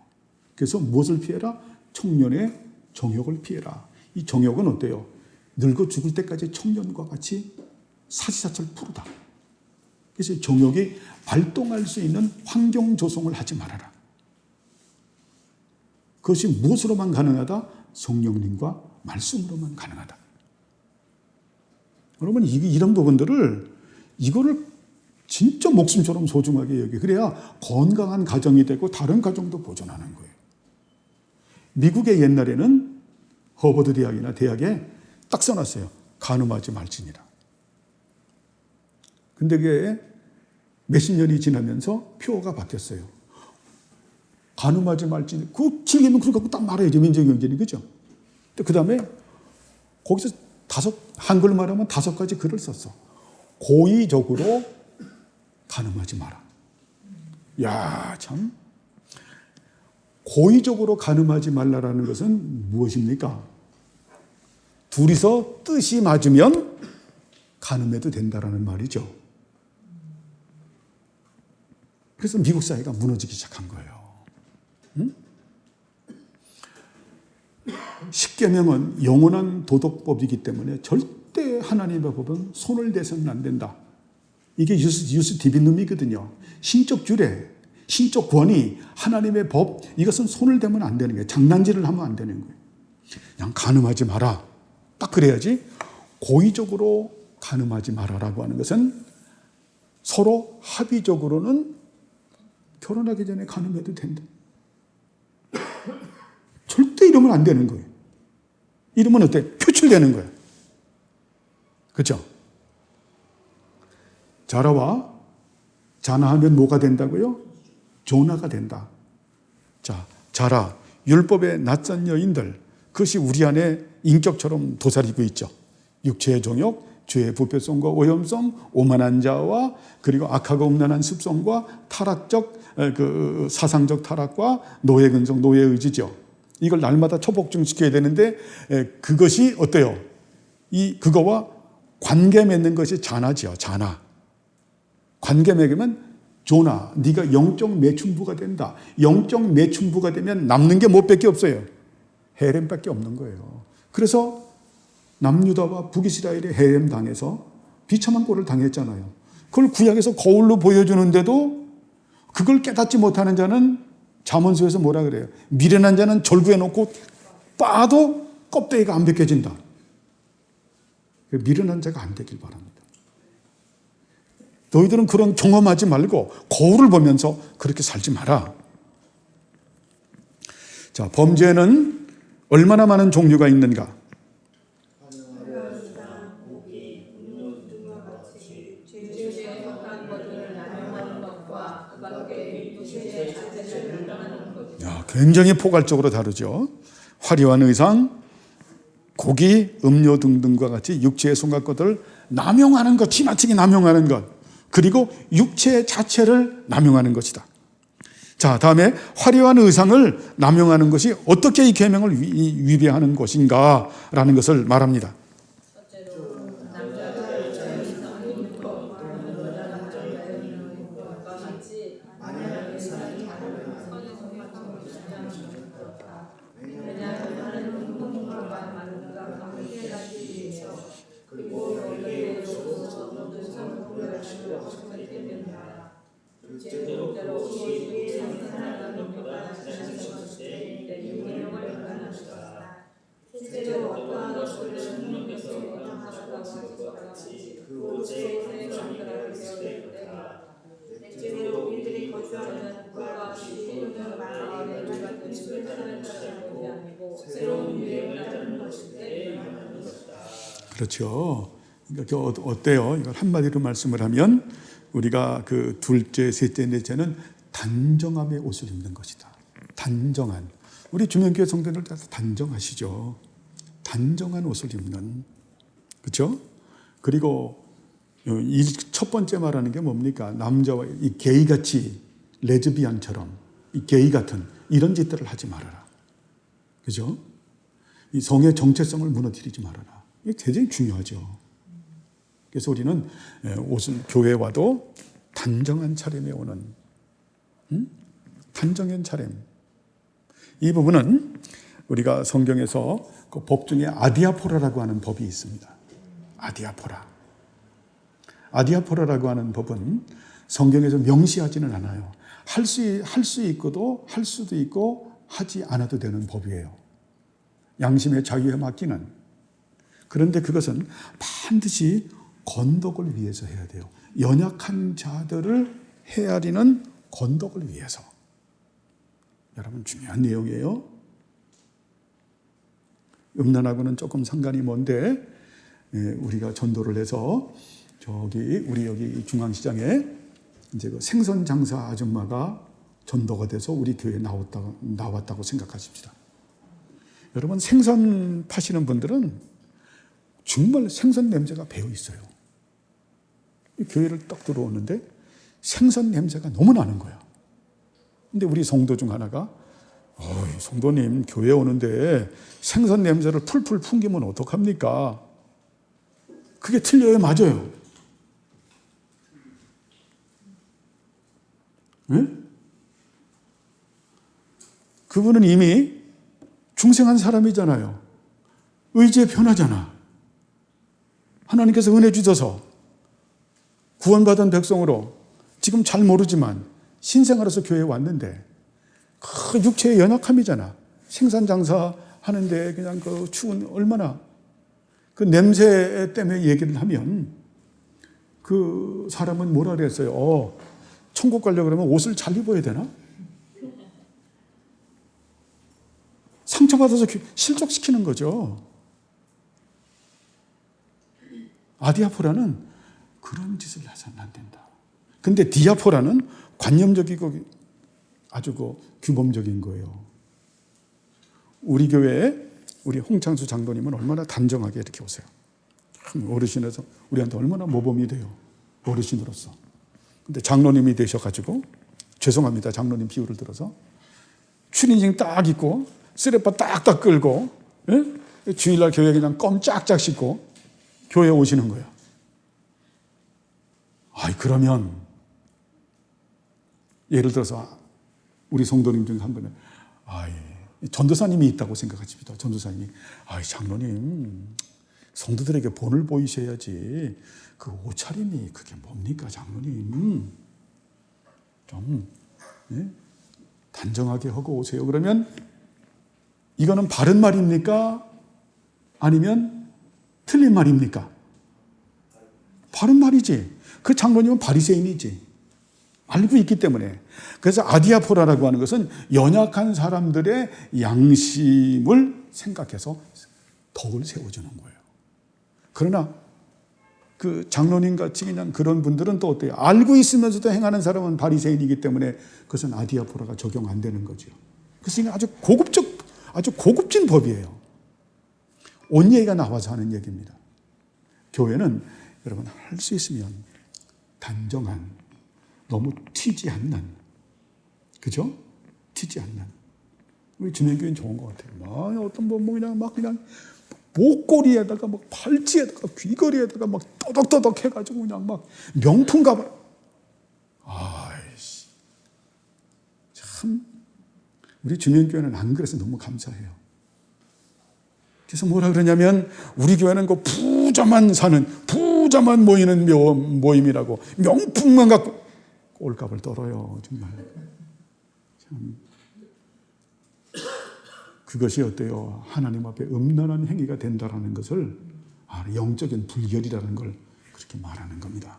그래서 무엇을 피해라? 청년의 정욕을 피해라. 이 정욕은 어때요? 늙어 죽을 때까지 청년과 같이 사시사철 푸르다. 그래서 정욕이 발동할 수 있는 환경 조성을 하지 말아라. 그것이 무엇으로만 가능하다? 성령님과 말씀으로만 가능하다. 여러분 이런 부분들을 이거를 진짜 목숨처럼 소중하게 여기 그래야 건강한 가정이 되고 다른 가정도 보존하는 거예요. 미국의 옛날에는 허버드 대학이나 대학에 딱 써놨어요. 간음하지 말지니라. 근데 그게 몇십 년이 지나면서 표어가 바뀌었어요. 간음하지 말지니. 그 길게는 그걸 갖고 딱 말해야죠. 민족경제니 그죠? 그 다음에 거기서 한글 말하면 5가지 글을 썼어. 고의적으로 간음하지 마라. 야, 참. 고의적으로 간음하지 말라라는 것은 무엇입니까? 둘이서 뜻이 맞으면 간음해도 된다라는 말이죠. 그래서 미국 사회가 무너지기 시작한 거예요. 응? 십계명은 영원한 도덕법이기 때문에 절대 하나님의 법은 손을 대서는 안 된다. 이게 유스 디비눔이거든요. 신적 규례, 신적 권위, 하나님의 법, 이것은 손을 대면 안 되는 거예요. 장난질을 하면 안 되는 거예요. 그냥 간음하지 마라. 딱 그래야지. 고의적으로 간음하지 마라라고 하는 것은 서로 합의적으로는 결혼하기 전에 간음해도 된다. 절대 이러면 안 되는 거예요. 이러면 어때? 표출되는 거예요. 그렇죠? 자라와 자나하면 뭐가 된다고요? 조나가 된다. 자, 자라, 율법의 낯선 여인들, 그것이 우리 안에 인격처럼 도사리고 있죠. 육체의 정욕, 죄의 부패성과 오염성, 오만한 자와 그리고 악하고 음란한 습성과 타락적 그 사상적 타락과 노예 근성, 노예 의지죠. 이걸 날마다 초복중시켜야 되는데 그것이 어때요? 그거와 관계 맺는 것이 자나지요. 자나. 관계 맺으면 조나, 네가 영적 매춘부가 된다. 영적 매춘부가 되면 남는 게 뭐밖에 없어요. 헤렘밖에 없는 거예요. 그래서 남유다와 북이스라엘이 헤렘 당해서 비참한 꼴을 당했잖아요. 그걸 구약에서 거울로 보여주는데도 그걸 깨닫지 못하는 자는 잠언서에서 뭐라 그래요? 미련한 자는 절구해 놓고 빠도 껍데기가 안 벗겨진다. 미련한 자가 안 되길 바랍니다. 너희들은 그런 경험하지 말고 거울을 보면서 그렇게 살지 마라. 자, 범죄는 얼마나 많은 종류가 있는가? 굉장히 포괄적으로 다르죠. 화려한 의상, 고기, 음료 등등과 같이 육체의 손과 것들을 남용하는 것, 지나치게 남용하는 것, 그리고 육체 자체를 남용하는 것이다. 자, 다음에 화려한 의상을 남용하는 것이 어떻게 이 계명을 위배하는 것인가라는 것을 말합니다. 그렇죠. 그러니까 어때요? 이걸 한마디로 말씀을 하면 우리가 그 둘째, 셋째, 넷째는 단정함의 옷을 입는 것이다. 단정한. 우리 주명교회 성도들 다 단정하시죠. 단정한 옷을 입는. 그렇죠? 그리고 이 첫 번째 말하는 게 뭡니까? 남자와 이 게이같이 레즈비안처럼 이 게이 같은 이런 짓들을 하지 말아라. 그죠? 이 성의 정체성을 무너뜨리지 말아라. 이게 굉장히 중요하죠. 그래서 우리는 옷을 교회에 와도 단정한 차림에 오는 단정한 차림. 이 부분은 우리가 성경에서 그 법 중에 아디아포라라고 하는 법이 있습니다. 아디아포라. 아디아포라라고 하는 법은 성경에서 명시하지는 않아요. 할 수 있고도 할 수도 있고 하지 않아도 되는 법이에요. 양심의 자유에 맡기는. 그런데 그것은 반드시 건덕을 위해서 해야 돼요. 연약한 자들을 헤아리는 건덕을 위해서. 여러분 중요한 내용이에요. 음란하고는 조금 상관이 먼데 우리가 전도를 해서 우리 여기 중앙시장에 이제 그 생선 장사 아줌마가 전도가 돼서 우리 교회에 나왔다고 생각하십시다. 여러분 생선 파시는 분들은 정말 생선 냄새가 배어 있어요. 교회를 딱 들어오는데 생선 냄새가 너무 나는 거야. 근데 우리 성도 중 하나가 성도님 교회 오는데 생선 냄새를 풀풀 풍기면 어떡합니까? 그게 틀려요? 맞아요? 응? 그분은 이미 중생한 사람이잖아요. 의지에 편하잖아. 하나님께서 은혜 주셔서 구원받은 백성으로 지금 잘 모르지만 신생아로서 교회에 왔는데 그 육체의 연약함이잖아. 생산 장사 하는데 그냥 그 추운 얼마나 그 냄새 때문에 얘기를 하면 그 사람은 뭐라 그랬어요? 천국 가려고 그러면 옷을 잘 입어야 되나? 상처받아서 실족시키는 거죠. 아디아포라는 그런 짓을 해서는 안 된다. 근데 디아포라는 관념적이고 아주 규범적인 거예요. 우리 교회에 우리 홍창수 장로님은 얼마나 단정하게 이렇게 오세요. 어르신에서 우리한테 얼마나 모범이 돼요. 어르신으로서. 근데 장로님이 되셔가지고 죄송합니다. 장로님 비유를 들어서 추리닝 딱 입고 쓰레빠 딱딱 끌고 주일날 교회 그냥 껌 짝짝 씻고 교회에 오시는 거예요. 그러면 예를 들어서 우리 성도님 중에 한 분은 전도사님이 있다고 생각하십니다. 전도사님이 장로님 성도들에게 본을 보이셔야지 그 옷차림이 그게 뭡니까 장로님 좀 단정하게 하고 오세요. 그러면 이거는 바른 말입니까? 아니면 틀린 말입니까? 바른 말이지. 그 장로님은 바리새인이지. 알고 있기 때문에. 그래서 아디아포라라고 하는 것은 연약한 사람들의 양심을 생각해서 덕을 세워주는 거예요. 그러나 그 장로님 같이 그냥 그런 분들은 또 어때요? 알고 있으면서도 행하는 사람은 바리새인이기 때문에 그것은 아디아포라가 적용 안 되는 거죠. 그래서 아주 고급진 법이에요. 온 얘기가 나와서 하는 얘기입니다. 교회는 여러분 할 수 있으면 단정한, 너무 튀지 않는, 그죠? 튀지 않는. 우리 주님교회는 좋은 것 같아요. 어떤 그냥 목걸이에다가 팔찌에다가 귀걸이에다가 떠덕떠덕 해가지고 그냥 명품 가방. 참 우리 주님교회는 안 그래서 너무 감사해요. 그래서 뭐라 그러냐면 우리 교회는 그 부자만 모이는 모임이라고 명품만 갖고 꼴값을 떨어요. 정말 참 그것이 어때요? 하나님 앞에 음란한 행위가 된다라는 것을 영적인 불결이라는 걸 그렇게 말하는 겁니다.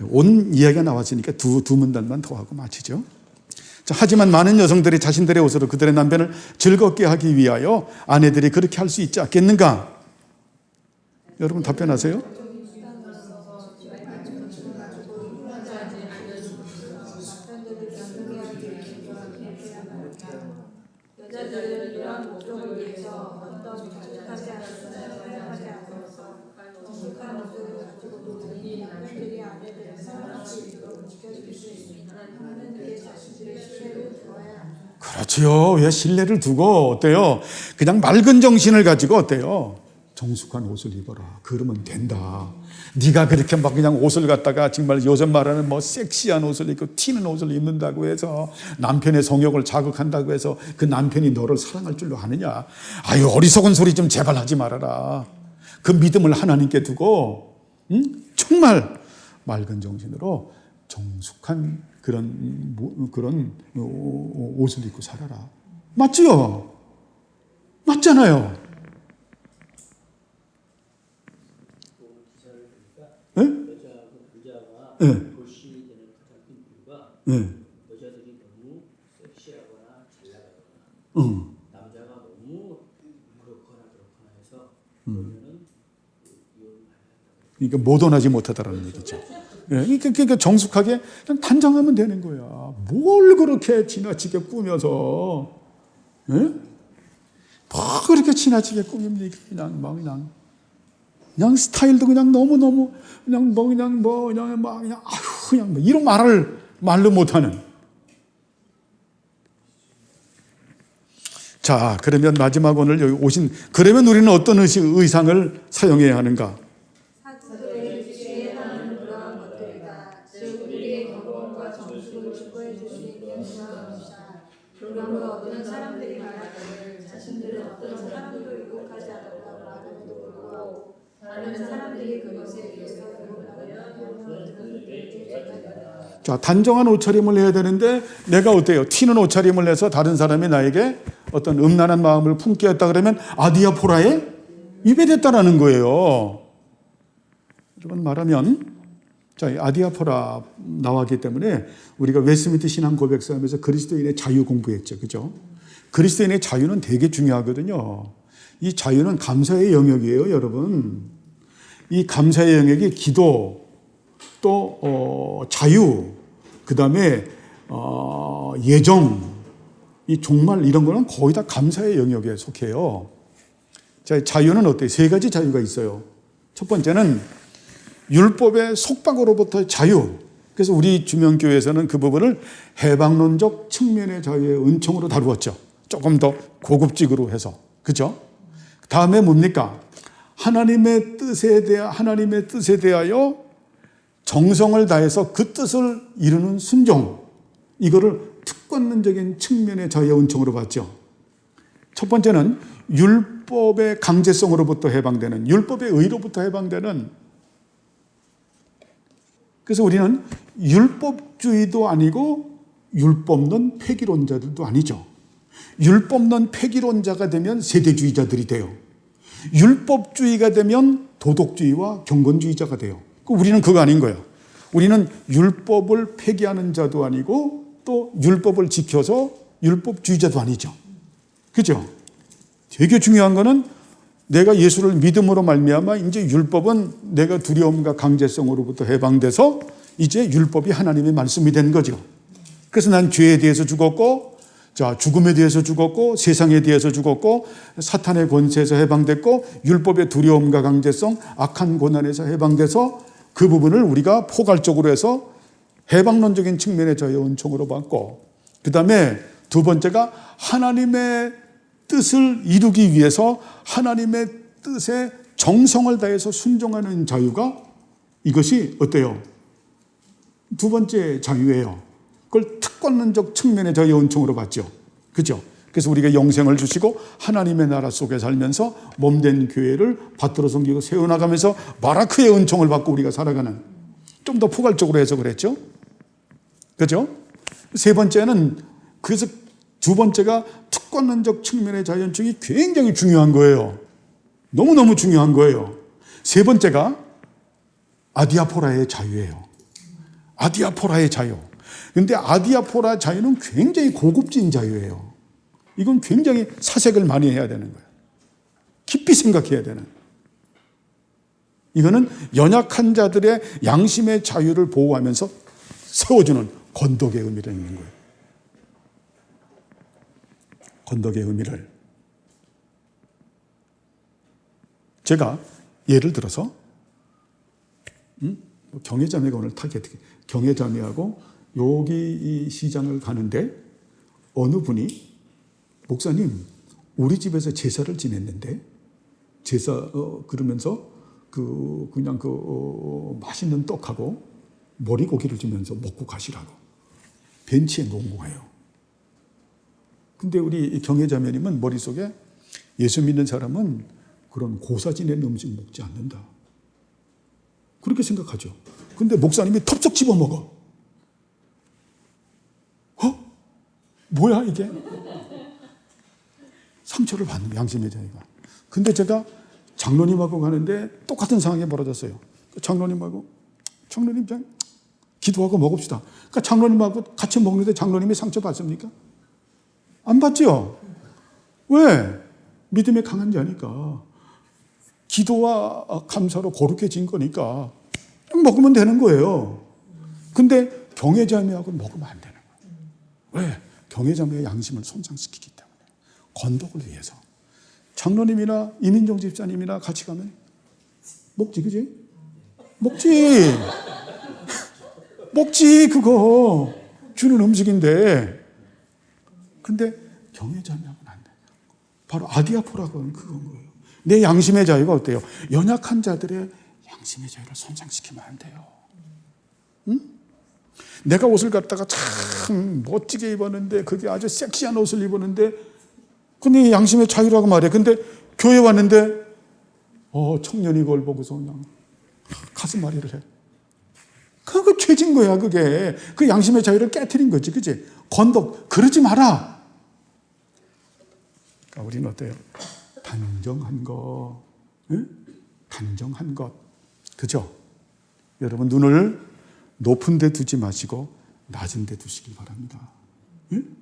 온 이야기가 나왔으니까 두 문단만 더 하고 마치죠. 하지만 많은 여성들이 자신들의 옷으로 그들의 남편을 즐겁게 하기 위하여 아내들이 그렇게 할 수 있지 않겠는가? 여러분 답변하세요? 여자들은 이러한 목적을 위해서 어떤 가족하지 않았으면 사용하지 않아서 정숙한 옷을 가지고도 남편들이 아내들을 사랑할 수 있도록 지켜줄 수 있습니다. 하나님께 자신들의 신뢰를 두어야 합니다. 그렇지요. 왜 신뢰를 두고 어때요? 그냥 맑은 정신을 가지고 어때요? 정숙한 옷을 입어라. 그러면 된다. 네가 그렇게 막 그냥 옷을 갖다가 정말 요즘 말하는 뭐 섹시한 옷을 입고 튀는 옷을 입는다고 해서 남편의 성욕을 자극한다고 해서 그 남편이 너를 사랑할 줄로 아느냐? 아유, 어리석은 소리 좀 제발 하지 말아라. 그 믿음을 하나님께 두고 정말 맑은 정신으로 정숙한 그런 옷을 입고 살아라. 맞지요? 맞잖아요. 네? 여자가 돌싱이되는 가장 큰 이유가 여자들이 너무 섹시하거나 잘 나가거나 남자가 너무 그렇거나 해서 그러면은 이혼을 많이 한다. 그러니까 모던하지 못하다라는 얘기죠. 그러니까 정숙하게 그냥 단정하면 되는 거야. 뭘 그렇게 지나치게 꾸며서, 뭐 그렇게 지나치게 꾸밉니까? 그냥 스타일도 그냥 너무너무 그냥 이런 말로 못하는. 자, 그러면 마지막 오늘 여기 오신, 그러면 우리는 어떤 의상을 사용해야 하는가? 사도들의 지혜에 하는 그러한 것들이다. 즉 우리의 경건과 정숙을 추구해 줄 수 있는 그러합니다. 그러므로 어떤 사람들이 말하기를 자신들은 어떤 사람도 유혹하지 않았다고 말함에도 불구하고 다른 사람들이 그것에 의해서 자, 단정한 옷차림을 해야 되는데 내가 어때요? 튀는 옷차림을 해서 다른 사람이 나에게 어떤 음란한 마음을 품게 했다 그러면 아디아포라에 위배됐다라는 거예요. 여러분 말하면 자, 아디아포라 나왔기 때문에 우리가 웨스트민트 신앙 고백서하면서 그리스도인의 자유 공부했죠. 그죠? 그리스도인의 자유는 되게 중요하거든요. 이 자유는 감사의 영역이에요, 여러분. 이 감사의 영역이 기도, 또 자유, 그 다음에 예정, 이 종말 이런 거는 거의 다 감사의 영역에 속해요. 자, 자유는 어때요? 세 가지 자유가 있어요. 첫 번째는 율법의 속박으로부터의 자유. 그래서 우리 주명교회에서는 그 부분을 해방론적 측면의 자유의 은총으로 다루었죠. 조금 더 고급직으로 해서. 그죠? 다음에 뭡니까? 하나님의 뜻에 대하여 정성을 다해서 그 뜻을 이루는 순종. 이거를 특권론적인 측면의 자유의 은총으로 봤죠. 첫 번째는 율법의 강제성으로부터 해방되는, 율법의 의로부터 해방되는. 그래서 우리는 율법주의도 아니고 율법론 폐기론자들도 아니죠. 율법론 폐기론자가 되면 세대주의자들이 돼요. 율법주의가 되면 도덕주의와 경건주의자가 돼요. 우리는 그거 아닌 거예요. 우리는 율법을 폐기하는 자도 아니고 또 율법을 지켜서 율법주의자도 아니죠. 그죠? 되게 중요한 거는 내가 예수를 믿음으로 말미암아 이제 율법은 내가 두려움과 강제성으로부터 해방돼서 이제 율법이 하나님의 말씀이 된 거죠. 그래서 난 죄에 대해서 죽었고, 자, 죽음에 대해서 죽었고, 세상에 대해서 죽었고, 사탄의 권세에서 해방됐고, 율법의 두려움과 강제성, 악한 고난에서 해방돼서 그 부분을 우리가 포괄적으로 해서 해방론적인 측면의 자유의 은총으로 받고, 그 다음에 두 번째가 하나님의 뜻을 이루기 위해서 하나님의 뜻에 정성을 다해서 순종하는 자유가 이것이 어때요? 두 번째 자유예요. 그걸 특권론적 측면의 자유의 은총으로 받죠. 그죠? 그래서 우리가 영생을 주시고 하나님의 나라 속에 살면서 몸된 교회를 받들어 섬기고 세워나가면서 바라크의 은총을 받고 우리가 살아가는, 좀 더 포괄적으로 해석을 했죠. 그죠? 세 번째는, 그래서 두 번째가 특권론적 측면의 자유은총이 굉장히 중요한 거예요. 너무너무 중요한 거예요. 세 번째가 아디아포라의 자유예요. 아디아포라의 자유. 그런데 아디아포라 자유는 굉장히 고급진 자유예요. 이건 굉장히 사색을 많이 해야 되는 거예요. 깊이 생각해야 되는. 이거는 연약한 자들의 양심의 자유를 보호하면서 세워주는 건덕의 의미를 있는 거예요. 건덕의 의미를. 제가 예를 들어서 경혜자매가 오늘 타겟, 경혜자매하고 여기 이 시장을 가는데 어느 분이 목사님 우리 집에서 제사를 지냈는데 제사 그러면서 그냥 맛있는 떡하고 머리고기를 주면서 먹고 가시라고 벤치에 놓은 거예요. 근데 우리 경혜자매님은 머릿속에 예수 믿는 사람은 그런 고사 지낸 음식 먹지 않는다. 그렇게 생각하죠. 근데 목사님이 텁쩍 집어 먹어. 뭐야 이게? 상처를 받는 양심의 자유가. 근데 제가 장로님하고 가는데 똑같은 상황이 벌어졌어요. 장로님 기도하고 먹읍시다. 그러니까 장로님하고 같이 먹는데 장로님이 상처 받습니까? 안 받죠? 왜? 믿음에 강한 자니까. 기도와 감사로 거룩해진 거니까 먹으면 되는 거예요. 근데 경혜자매하고 먹으면 안 되는 거예요. 왜? 경혜자매의 양심을 손상시키기 때문에. 건덕을 위해서. 장로님이나 이민정 집사님이나 같이 가면 먹지, 그지? 먹지, 그거. 주는 음식인데. 근데 경혜자매하고는 안 돼. 바로 아디아포라고 하는 그건 거예요. 내 양심의 자유가 어때요? 연약한 자들의 양심의 자유를 손상시키면 안 돼요. 응? 내가 옷을 갖다가 참 멋지게 입었는데 그게 아주 섹시한 옷을 입었는데 근데 양심의 자유라고 말해. 근데 교회 왔는데 청년이 그걸 보고서 그냥 가슴앓이를 해. 그거 죄진 거야 그게. 그 양심의 자유를 깨트린 거지. 그치? 건덕 그러지 마라. 그러니까 우리는 어때요? 단정한 것. 응? 단정한 것. 그죠? 여러분 눈을 높은 데 두지 마시고 낮은 데 두시기 바랍니다. 응?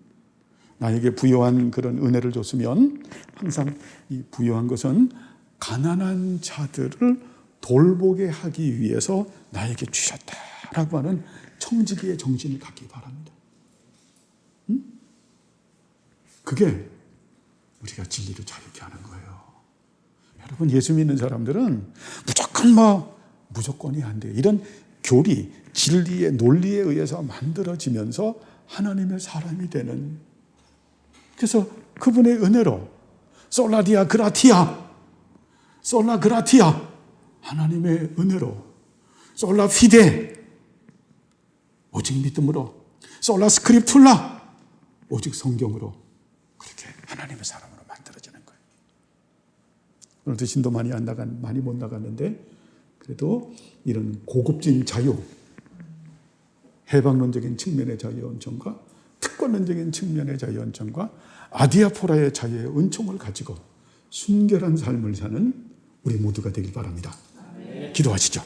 나에게 부여한 그런 은혜를 줬으면 항상 이 부여한 것은 가난한 자들을 돌보게 하기 위해서 나에게 주셨다라고 하는 청지기의 정신을 갖기 바랍니다. 응? 그게 우리가 진리로 자유케 하는 거예요. 여러분 예수 믿는 사람들은 무조건이 안 돼요. 이런 교리, 진리의 논리에 의해서 만들어지면서 하나님의 사람이 되는. 그래서 그분의 은혜로 솔라 그라티아 하나님의 은혜로 솔라 피데 오직 믿음으로 솔라 스크립툴라 오직 성경으로 그렇게 하나님의 사람으로 만들어지는 거예요. 오늘도 신도 많이 못 나갔는데 그래도 이런 고급진 자유, 해방론적인 측면의 자유의 은총과 특권론적인 측면의 자유의 은총과 아디아포라의 자유의 은총을 가지고 순결한 삶을 사는 우리 모두가 되길 바랍니다. 기도하시죠.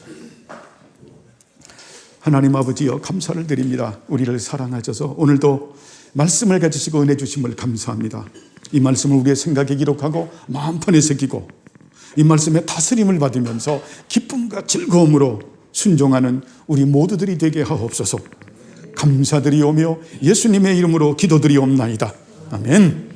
하나님 아버지여 감사를 드립니다. 우리를 사랑하셔서 오늘도 말씀을 가지시고 은혜 주심을 감사합니다. 이 말씀을 우리의 생각에 기록하고 마음판에 새기고 이 말씀의 다스림을 받으면서 기쁨과 즐거움으로 순종하는 우리 모두들이 되게 하옵소서. 감사드리오며 예수님의 이름으로 기도드리옵나이다. 아멘.